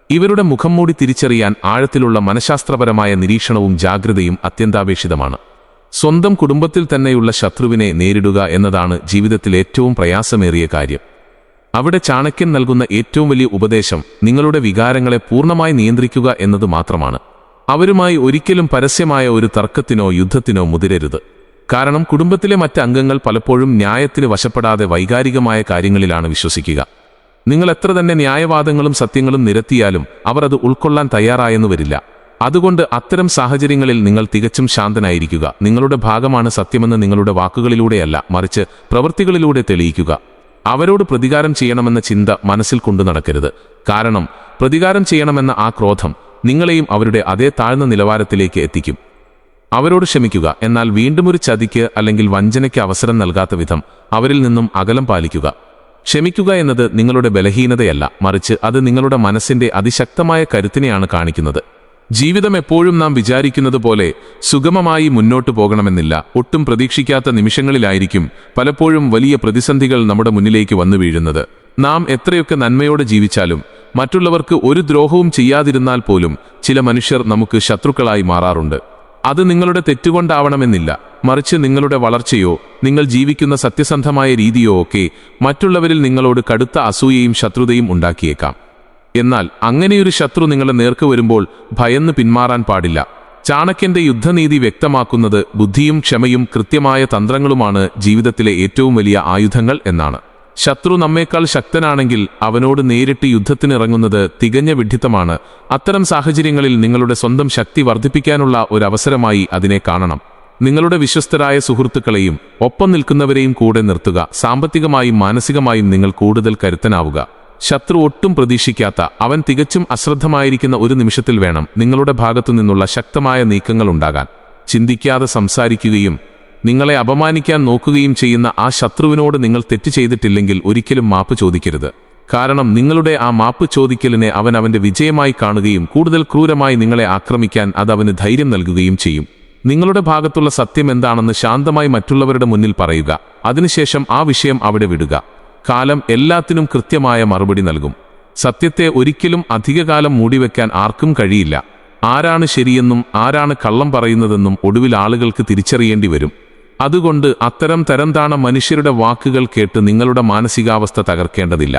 ഇവരുടെ മുഖം മൂടി തിരിച്ചറിയാൻ ആഴത്തിലുള്ള മനഃശാസ്ത്രപരമായ നിരീക്ഷണവും ജാഗ്രതയും അത്യന്താപേക്ഷിതമാണ്. സ്വന്തം കുടുംബത്തിൽ തന്നെയുള്ള ശത്രുവിനെ നേരിടുക എന്നതാണ് ജീവിതത്തിൽ ഏറ്റവും പ്രയാസമേറിയ കാര്യം. അവിടെ ചാണക്യൻ നൽകുന്ന ഏറ്റവും വലിയ ഉപദേശം നിങ്ങളുടെ വികാരങ്ങളെ പൂർണ്ണമായി നിയന്ത്രിക്കുക എന്നത് മാത്രമാണ്. അവരുമായി ഒരിക്കലും പരസ്യമായ ഒരു തർക്കത്തിനോ യുദ്ധത്തിനോ മുതിരരുത്. കാരണം കുടുംബത്തിലെ മറ്റ് അംഗങ്ങൾ പലപ്പോഴും ന്യായത്തിന് വശപ്പെടാതെ വൈകാരികമായ കാര്യങ്ങളിലാണ് വിശ്വസിക്കുക. നിങ്ങൾ എത്ര തന്നെ ന്യായവാദങ്ങളും സത്യങ്ങളും നിരത്തിയാലും അവർ അത് ഉൾക്കൊള്ളാൻ തയ്യാറായെന്ന് വരില്ല. അതുകൊണ്ട് അത്തരം സാഹചര്യങ്ങളിൽ നിങ്ങൾ തികച്ചും ശാന്തനായിരിക്കുക. നിങ്ങളുടെ ഭാഗമാണ് സത്യമെന്ന് നിങ്ങളുടെ വാക്കുകളിലൂടെയല്ല, മറിച്ച് പ്രവൃത്തികളിലൂടെ തെളിയിക്കുക. അവരോട് പ്രതികാരം ചെയ്യണമെന്ന ചിന്ത മനസ്സിൽ കൊണ്ടു നടക്കരുത്. കാരണം പ്രതികാരം ചെയ്യണമെന്ന ആ ക്രോധം നിങ്ങളെയും അവരുടെ അതേ താഴ്ന്ന നിലവാരത്തിലേക്ക് എത്തിക്കും. അവരോട് ക്ഷമിക്കുക, എന്നാൽ വീണ്ടും ഒരു ചതിക്ക് അല്ലെങ്കിൽ വഞ്ചനയ്ക്ക് അവസരം നൽകാത്ത വിധം അവരിൽ നിന്നും അകലം പാലിക്കുക. ക്ഷമിക്കുക എന്നത് നിങ്ങളുടെ ബലഹീനതയല്ല, മറിച്ച് അത് നിങ്ങളുടെ മനസ്സിന്റെ അതിശക്തമായ കരുത്തിനെയാണ് കാണിക്കുന്നത്. ജീവിതം എപ്പോഴും നാം വിചാരിക്കുന്നത് പോലെ സുഗമമായി മുന്നോട്ടു പോകണമെന്നില്ല. ഒട്ടും പ്രതീക്ഷിക്കാത്ത നിമിഷങ്ങളിലായിരിക്കും പലപ്പോഴും വലിയ പ്രതിസന്ധികൾ നമ്മുടെ മുന്നിലേക്ക് വന്നു വീഴുന്നത്. നാം എത്രയൊക്കെ നന്മയോടെ ജീവിച്ചാലും മറ്റുള്ളവർക്ക് ഒരു ദ്രോഹവും ചെയ്യാതിരുന്നാൽ പോലും ചില മനുഷ്യർ നമുക്ക് ശത്രുക്കളായി മാറാറുണ്ട്. അത് നിങ്ങളുടെ തെറ്റുകൊണ്ടാവണമെന്നില്ല, മറിച്ച് നിങ്ങളുടെ വളർച്ചയോ നിങ്ങൾ ജീവിക്കുന്ന സത്യസന്ധമായ രീതിയോ ഒക്കെ മറ്റുള്ളവരിൽ നിങ്ങളോട് കടുത്ത അസൂയയും ശത്രുതയും ഉണ്ടാക്കിയേക്കാം. എന്നാൽ അങ്ങനെയൊരു ശത്രു നിങ്ങളുടെ നേർക്ക് വരുമ്പോൾ ഭയന്ന് പിന്മാറാൻ പാടില്ല. ചാണക്യന്റെ യുദ്ധനീതി വ്യക്തമാക്കുന്നത് ബുദ്ധിയും ക്ഷമയും കൃത്യമായ തന്ത്രങ്ങളുമാണ് ജീവിതത്തിലെ ഏറ്റവും വലിയ ആയുധങ്ങൾ എന്നാണ്. ശത്രു നമ്മേക്കാൾ ശക്തനാണെങ്കിൽ അവനോട് നേരിട്ട് യുദ്ധത്തിനിറങ്ങുന്നത് തികഞ്ഞ വിഡ്ഢിത്തമാണ്. അത്തരം സാഹചര്യങ്ങളിൽ നിങ്ങളുടെ സ്വന്തം ശക്തി വർദ്ധിപ്പിക്കാനുള്ള ഒരു അവസരമായി അതിനെ കാണണം. നിങ്ങളുടെ വിശ്വസ്തരായ സുഹൃത്തുക്കളെയും ഒപ്പം നിൽക്കുന്നവരെയും കൂടെ നിർത്തുക. സാമ്പത്തികമായും മാനസികമായും നിങ്ങൾ കൂടുതൽ കരുത്തനാവുക. ശത്രു ഒട്ടും പ്രതീക്ഷിക്കാത്ത, അവൻ തികച്ചും അശ്രദ്ധമായിരിക്കുന്ന ഒരു നിമിഷത്തിൽ വേണം നിങ്ങളുടെ ഭാഗത്തു നിന്നുള്ള ശക്തമായ നീക്കങ്ങൾ ഉണ്ടാകാൻ. ചിന്തിക്കാതെ സംസാരിക്കുകയും നിങ്ങളെ അപമാനിക്കാൻ നോക്കുകയും ചെയ്യുന്ന ആ ശത്രുവിനോട് നിങ്ങൾ തെറ്റ് ചെയ്തിട്ടില്ലെങ്കിൽ ഒരിക്കലും മാപ്പ് ചോദിക്കരുത്. കാരണം നിങ്ങളുടെ ആ മാപ്പ് ചോദിക്കലിനെ അവൻ അവന്റെ വിജയമായി കാണുകയും കൂടുതൽ ക്രൂരമായി നിങ്ങളെ ആക്രമിക്കാൻ അത് അവന് ധൈര്യം നൽകുകയും ചെയ്യും. നിങ്ങളുടെ ഭാഗത്തുള്ള സത്യം എന്താണെന്ന് ശാന്തമായി മറ്റുള്ളവരുടെ മുന്നിൽ പറയുക. അതിനുശേഷം ആ വിഷയം അവിടെ വിടുക. കാലം എല്ലാത്തിനും കൃത്യമായ മറുപടി നൽകും. സത്യത്തെ ഒരിക്കലും അധികകാലം മൂടിവെക്കാൻ ആർക്കും കഴിയില്ല. ആരാണ് ശരിയെന്നും ആരാണ് കള്ളം പറയുന്നതെന്നും ഒടുവിൽ ആളുകൾക്ക് തിരിച്ചറിയേണ്ടി വരും. അതുകൊണ്ട് അത്തരം തരംതാണ മനുഷ്യരുടെ വാക്കുകൾ കേട്ട് നിങ്ങളുടെ മാനസികാവസ്ഥ തകർക്കേണ്ടതില്ല.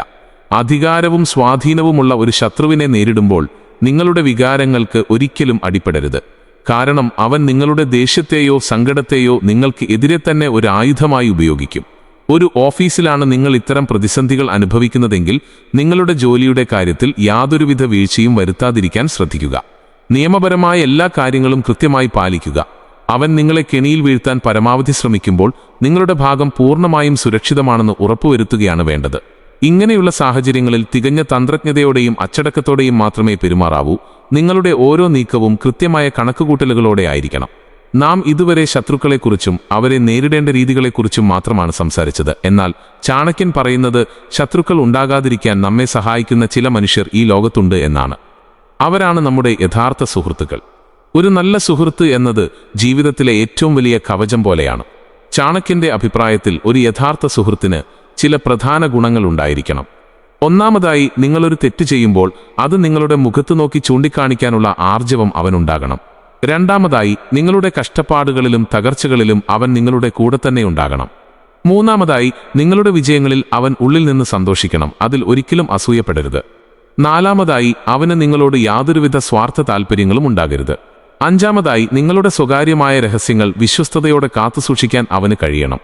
അധികാരവും സ്വാധീനവുമുള്ള ഒരു ശത്രുവിനെ നേരിടുമ്പോൾ നിങ്ങളുടെ വികാരങ്ങൾക്ക് ഒരിക്കലും അടിപ്പെടരുത്. കാരണം അവൻ നിങ്ങളുടെ ദേഷ്യത്തെയോ സങ്കടത്തെയോ നിങ്ങൾക്ക് എതിരെ തന്നെ ഒരു ആയുധമായി ഉപയോഗിക്കും. ഒരു ഓഫീസിലാണ് നിങ്ങൾ ഇത്തരം പ്രതിസന്ധികൾ അനുഭവിക്കുന്നതെങ്കിൽ നിങ്ങളുടെ ജോലിയുടെ കാര്യത്തിൽ യാതൊരുവിധ വീഴ്ചയും വരുത്താതിരിക്കാൻ ശ്രദ്ധിക്കുക. നിയമപരമായ എല്ലാ കാര്യങ്ങളും കൃത്യമായി പാലിക്കുക. അവൻ നിങ്ങളെ കെണിയിൽ വീഴ്ത്താൻ പരമാവധി ശ്രമിക്കുമ്പോൾ നിങ്ങളുടെ ഭാഗം പൂർണ്ണമായും സുരക്ഷിതമാണെന്ന് ഉറപ്പുവരുത്തുകയാണ് വേണ്ടത്. ഇങ്ങനെയുള്ള സാഹചര്യങ്ങളിൽ തികഞ്ഞ തന്ത്രജ്ഞതയോടെയും അച്ചടക്കത്തോടെയും മാത്രമേ പെരുമാറാവൂ. നിങ്ങളുടെ ഓരോ നീക്കവും കൃത്യമായ കണക്കുകൂട്ടലുകളോടെ ആയിരിക്കണം. നാം ഇതുവരെ ശത്രുക്കളെക്കുറിച്ചും അവരെ നേരിടേണ്ട രീതികളെക്കുറിച്ചും മാത്രമാണ് സംസാരിച്ചത്. എന്നാൽ ചാണക്യൻ പറയുന്നത് ശത്രുക്കൾ ഉണ്ടാകാതിരിക്കാൻ നമ്മെ സഹായിക്കുന്ന ചില മനുഷ്യർ ഈ ലോകത്തുണ്ട് എന്നാണ്. അവരാണ് നമ്മുടെ യഥാർത്ഥ സുഹൃത്തുക്കൾ. ഒരു നല്ല സുഹൃത്ത് എന്നത് ജീവിതത്തിലെ ഏറ്റവും വലിയ കവചം പോലെയാണ്. ചാണക്യന്റെ അഭിപ്രായത്തിൽ ഒരു യഥാർത്ഥ സുഹൃത്തിന് ചില പ്രധാന ഗുണങ്ങൾ ഉണ്ടായിരിക്കണം. ഒന്നാമതായി, നിങ്ങളൊരു തെറ്റ് ചെയ്യുമ്പോൾ അത് നിങ്ങളുടെ മുഖത്ത് നോക്കി ചൂണ്ടിക്കാണിക്കാനുള്ള ആർജവം അവനുണ്ടാകണം. രണ്ടാമതായി, നിങ്ങളുടെ കഷ്ടപ്പാടുകളിലും തകർച്ചകളിലും അവൻ നിങ്ങളുടെ കൂടെ തന്നെ ഉണ്ടാകണം. മൂന്നാമതായി, നിങ്ങളുടെ വിജയങ്ങളിൽ അവൻ ഉള്ളിൽ നിന്ന് സന്തോഷിക്കണം. അതിൽ ഒരിക്കലും അസൂയപ്പെടരുത്. നാലാമതായി, അവന് നിങ്ങളോട് യാതൊരുവിധ സ്വാർത്ഥ താൽപ്പര്യങ്ങളും ഉണ്ടാകരുത്. അഞ്ചാമതായി, നിങ്ങളുടെ സ്വകാര്യമായ രഹസ്യങ്ങൾ വിശ്വസ്തയോടെ കാത്തുസൂക്ഷിക്കാൻ അവന് കഴിയണം.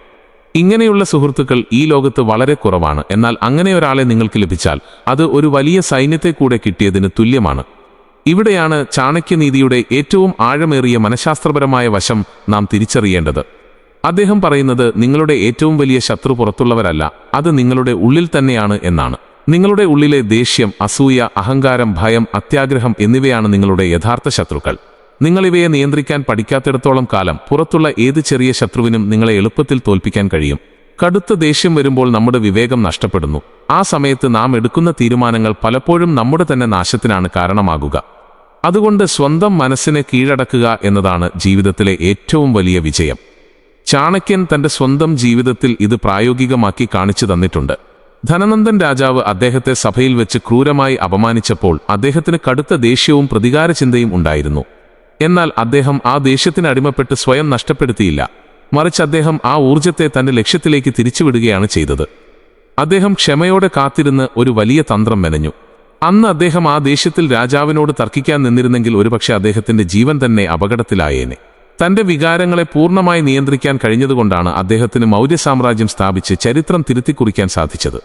ഇങ്ങനെയുള്ള സുഹൃത്തുക്കൾ ഈ ലോകത്ത് വളരെ കുറവാണ്. എന്നാൽ അങ്ങനെ ഒരാളെ നിങ്ങൾക്ക് ലഭിച്ചാൽ അത് ഒരു വലിയ സൈന്യത്തെ കൂടെ കിട്ടിയതിന് തുല്യമാണ്. ഇവിടെയാണ് ചാണക്യനീതിയുടെ ഏറ്റവും ആഴമേറിയ മനഃശാസ്ത്രപരമായ വശം നാം തിരിച്ചറിയേണ്ടത്. അദ്ദേഹം പറയുന്നത് നിങ്ങളുടെ ഏറ്റവും വലിയ ശത്രു പുറത്തുള്ളവരല്ല, അത് നിങ്ങളുടെ ഉള്ളിൽ തന്നെയാണ് എന്നാണ്. നിങ്ങളുടെ ഉള്ളിലെ ദേഷ്യം, അസൂയ, അഹങ്കാരം, ഭയം, അത്യാഗ്രഹം എന്നിവയാണ് നിങ്ങളുടെ യഥാർത്ഥ ശത്രുക്കൾ. നിങ്ങളിവയെ നിയന്ത്രിക്കാൻ പഠിക്കാത്തിടത്തോളം കാലം പുറത്തുള്ള ഏത് ചെറിയ ശത്രുവിനും നിങ്ങളെ എളുപ്പത്തിൽ തോൽപ്പിക്കാൻ കഴിയും. കടുത്ത ദേഷ്യം വരുമ്പോൾ നമ്മുടെ വിവേകം നഷ്ടപ്പെടുന്നു. ആ സമയത്ത് നാം എടുക്കുന്ന തീരുമാനങ്ങൾ പലപ്പോഴും നമ്മുടെ തന്നെ നാശത്തിനാണ് കാരണമാകുക. അതുകൊണ്ട് സ്വന്തം മനസ്സിനെ കീഴടക്കുക എന്നതാണ് ജീവിതത്തിലെ ഏറ്റവും വലിയ വിജയം. ചാണക്യൻ തന്റെ സ്വന്തം ജീവിതത്തിൽ ഇത് പ്രായോഗികമാക്കി കാണിച്ചു തന്നിട്ടുണ്ട്. ധനനന്ദൻ രാജാവ് അദ്ദേഹത്തെ സഭയിൽ വെച്ച് ക്രൂരമായി അപമാനിച്ചപ്പോൾ അദ്ദേഹത്തിന് കടുത്ത ദേഷ്യവും പ്രതികാരചിന്തയും ഉണ്ടായിരുന്നു. എന്നാൽ അദ്ദേഹം ആ ദേഷ്യത്തിന് അടിമപ്പെട്ട് സ്വയം നഷ്ടപ്പെടുത്തിയില്ല. മറിച്ച് അദ്ദേഹം ആ ഊർജത്തെ തന്റെ ലക്ഷ്യത്തിലേക്ക് തിരിച്ചുവിടുകയാണ് ചെയ്തത്. അദ്ദേഹം ക്ഷമയോടെ കാത്തിരുന്ന് ഒരു വലിയ തന്ത്രം മെനഞ്ഞു. അന്ന് അദ്ദേഹം ആ ദേഷ്യത്തിൽ രാജാവിനോട് തർക്കിക്കാൻ നിന്നിരുന്നെങ്കിൽ ഒരുപക്ഷെ അദ്ദേഹത്തിന്റെ ജീവൻ തന്നെ അപകടത്തിലായേനെ. തന്റെ വികാരങ്ങളെ പൂർണ്ണമായി നിയന്ത്രിക്കാൻ കഴിഞ്ഞതുകൊണ്ടാണ് അദ്ദേഹത്തിന് മൗര്യ സാമ്രാജ്യം സ്ഥാപിച്ച് ചരിത്രം തിരുത്തിക്കുറിക്കാൻ സാധിച്ചത്.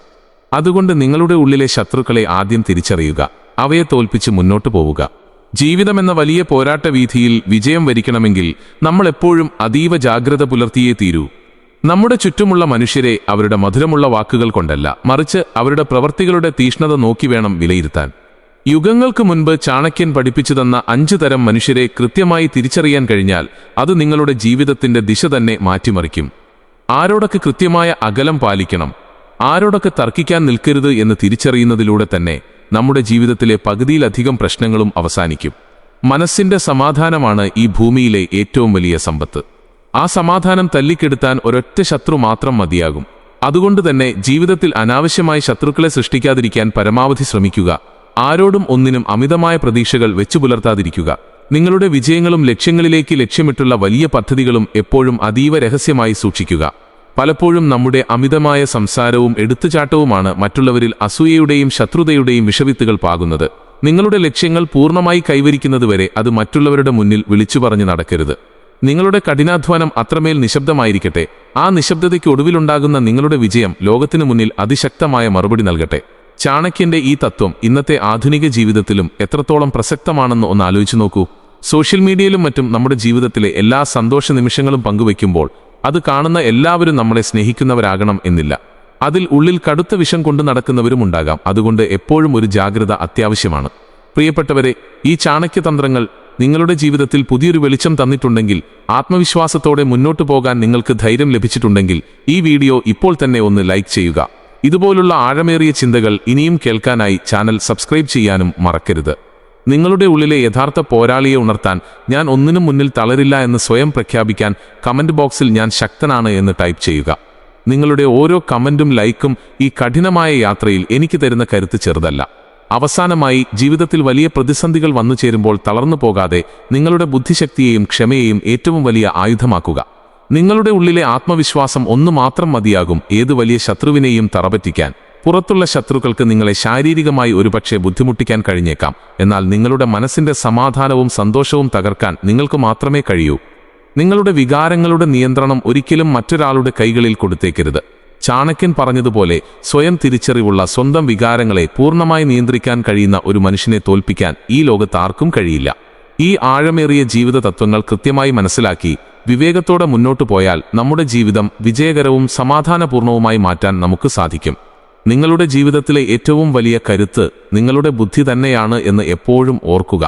അതുകൊണ്ട് നിങ്ങളുടെ ഉള്ളിലെ ശത്രുക്കളെ ആദ്യം തിരിച്ചറിയുക, അവയെ തോൽപ്പിച്ച് മുന്നോട്ടു പോവുക. ജീവിതമെന്ന വലിയ പോരാട്ട വീഥിയിൽ വിജയം വരിക്കണമെങ്കിൽ നമ്മൾ എപ്പോഴും അതീവ ജാഗ്രത പുലർത്തിയേ തീരൂ. നമ്മുടെ ചുറ്റുമുള്ള മനുഷ്യരെ അവരുടെ മധുരമുള്ള വാക്കുകൾ കൊണ്ടല്ല, മറിച്ച് അവരുടെ പ്രവൃത്തികളുടെ തീഷ്ണത നോക്കി വേണം വിലയിരുത്താൻ. യുഗങ്ങൾക്ക് മുൻപ് ചാണക്യൻ പഠിപ്പിച്ചു തന്ന 5 തരം മനുഷ്യരെ കൃത്യമായി തിരിച്ചറിയാൻ കഴിഞ്ഞാൽ അത് നിങ്ങളുടെ ജീവിതത്തിന്റെ ദിശ തന്നെ മാറ്റിമറിക്കും. ആരോടൊക്കെ കൃത്യമായ അകലം പാലിക്കണം, ആരോടൊക്കെ തർക്കിക്കാൻ നിൽക്കരുത് എന്ന് തിരിച്ചറിയുന്നതിലൂടെ തന്നെ നമ്മുടെ ജീവിതത്തിലെ പകുതിയിലധികം പ്രശ്നങ്ങളും അവസാനിക്കും. മനസ്സിന്റെ സമാധാനമാണ് ഈ ഭൂമിയിലെ ഏറ്റവും വലിയ സമ്പത്ത്. ആ സമാധാനം തല്ലിക്കെടുത്താൻ ഒരൊറ്റ ശത്രു മാത്രം മതിയാകും. അതുകൊണ്ട് തന്നെ ജീവിതത്തിൽ അനാവശ്യമായി ശത്രുക്കളെ സൃഷ്ടിക്കാതിരിക്കാൻ പരമാവധി ശ്രമിക്കുക. ആരോടും ഒന്നിനും അമിതമായ പ്രതീക്ഷകൾ വെച്ചു പുലർത്താതിരിക്കുക. നിങ്ങളുടെ വിജയങ്ങളും ലക്ഷ്യങ്ങളിലേക്ക് ലക്ഷ്യമിട്ടുള്ള വലിയ പദ്ധതികളും എപ്പോഴും അതീവ രഹസ്യമായി സൂക്ഷിക്കുക. പലപ്പോഴും നമ്മുടെ അമിതമായ സംസാരവും എടുത്തുചാട്ടവുമാണ് മറ്റുള്ളവരിൽ അസൂയയുടെയും ശത്രുതയുടെയും വിഷവിത്തുകൾ പാകുന്നത്. നിങ്ങളുടെ ലക്ഷ്യങ്ങൾ പൂർണ്ണമായി കൈവരിക്കുന്നതുവരെ അത് മറ്റുള്ളവരുടെ മുന്നിൽ വിളിച്ചു പറഞ്ഞു നടക്കരുത്. നിങ്ങളുടെ കഠിനാധ്വാനം അത്രമേൽ നിശബ്ദമായിരിക്കട്ടെ. ആ നിശബ്ദതയ്ക്ക് ഒടുവിലുണ്ടാകുന്ന നിങ്ങളുടെ വിജയം ലോകത്തിനു മുന്നിൽ അതിശക്തമായ മറുപടി നൽകട്ടെ. ചാണക്യന്റെ ഈ തത്വം ഇന്നത്തെ ആധുനിക ജീവിതത്തിലും എത്രത്തോളം പ്രസക്തമാണെന്ന് ഒന്ന് ആലോചിച്ചു നോക്കൂ. സോഷ്യൽ മീഡിയയിലും മറ്റും നമ്മുടെ ജീവിതത്തിലെ എല്ലാ സന്തോഷ നിമിഷങ്ങളും പങ്കുവയ്ക്കുമ്പോൾ അത് കാണുന്ന എല്ലാവരും നമ്മളെ സ്നേഹിക്കുന്നവരാകണം എന്നില്ല. അതിൽ ഉള്ളിൽ കടുത്ത വിഷം കൊണ്ടു നടക്കുന്നവരുമുണ്ടാകാം. അതുകൊണ്ട് എപ്പോഴും ഒരു ജാഗ്രത അത്യാവശ്യമാണ്. പ്രിയപ്പെട്ടവരെ, ഈ ചാണക്യതന്ത്രങ്ങൾ നിങ്ങളുടെ ജീവിതത്തിൽ പുതിയൊരു വെളിച്ചം തന്നിട്ടുണ്ടെങ്കിൽ, ആത്മവിശ്വാസത്തോടെ മുന്നോട്ടു പോകാൻ നിങ്ങൾക്ക് ധൈര്യം ലഭിച്ചിട്ടുണ്ടെങ്കിൽ ഈ വീഡിയോ ഇപ്പോൾ തന്നെ ഒന്ന് ലൈക്ക് ചെയ്യുക. ഇതുപോലുള്ള ആഴമേറിയ ചിന്തകൾ ഇനിയും കേൾക്കാനായി ചാനൽ സബ്സ്ക്രൈബ് ചെയ്യാനും മറക്കരുത്. നിങ്ങളുടെ ഉള്ളിലെ യഥാർത്ഥ പോരാളിയെ ഉണർത്താൻ, ഞാൻ ഒന്നിനും മുന്നിൽ തളരില്ല എന്ന് സ്വയം പ്രഖ്യാപിക്കാൻ കമന്റ് ബോക്സിൽ ഞാൻ ശക്തനാണ് എന്ന് ടൈപ്പ് ചെയ്യുക. നിങ്ങളുടെ ഓരോ കമന്റും ലൈക്കും ഈ കഠിനമായ യാത്രയിൽ എനിക്ക് തരുന്ന കരുത്ത് ചെറുതല്ല. അവസാനമായി, ജീവിതത്തിൽ വലിയ പ്രതിസന്ധികൾ വന്നു ചേരുമ്പോൾ തളർന്നു പോകാതെ നിങ്ങളുടെ ബുദ്ധിശക്തിയെയും ക്ഷമയെയും ഏറ്റവും വലിയ ആയുധമാക്കുക. നിങ്ങളുടെ ഉള്ളിലെ ആത്മവിശ്വാസം ഒന്നു മാത്രം മതിയാകും ഏത് വലിയ ശത്രുവിനെയും തറപറ്റിക്കാൻ. പുറത്തുള്ള ശത്രുക്കൾക്ക് നിങ്ങളെ ശാരീരികമായി ഒരുപക്ഷെ ബുദ്ധിമുട്ടിക്കാൻ കഴിഞ്ഞേക്കാം, എന്നാൽ നിങ്ങളുടെ മനസ്സിന്റെ സമാധാനവും സന്തോഷവും തകർക്കാൻ നിങ്ങൾക്ക് മാത്രമേ കഴിയൂ. നിങ്ങളുടെ വികാരങ്ങളുടെ നിയന്ത്രണം ഒരിക്കലും മറ്റൊരാളുടെ കൈകളിൽ കൊടുത്തേക്കരുത്. ചാണക്യൻ പറഞ്ഞതുപോലെ, സ്വയം തിരിച്ചറിവുള്ള സ്വന്തം വികാരങ്ങളെ പൂർണ്ണമായി നിയന്ത്രിക്കാൻ കഴിയുന്ന ഒരു മനുഷ്യനെ തോൽപ്പിക്കാൻ ഈ ലോകത്ത് ആർക്കും കഴിയില്ല. ഈ ആഴമേറിയ ജീവിത തത്വങ്ങൾ കൃത്യമായി മനസ്സിലാക്കി വിവേകത്തോടെ മുന്നോട്ടു പോയാൽ നമ്മുടെ ജീവിതം വിജയകരവും സമാധാനപൂർണവുമായി മാറ്റാൻ നമുക്ക് സാധിക്കും. നിങ്ങളുടെ ജീവിതത്തിലെ ഏറ്റവും വലിയ കരുത്ത് നിങ്ങളുടെ ബുദ്ധി തന്നെയാണ് എന്ന് എപ്പോഴും ഓർക്കുക.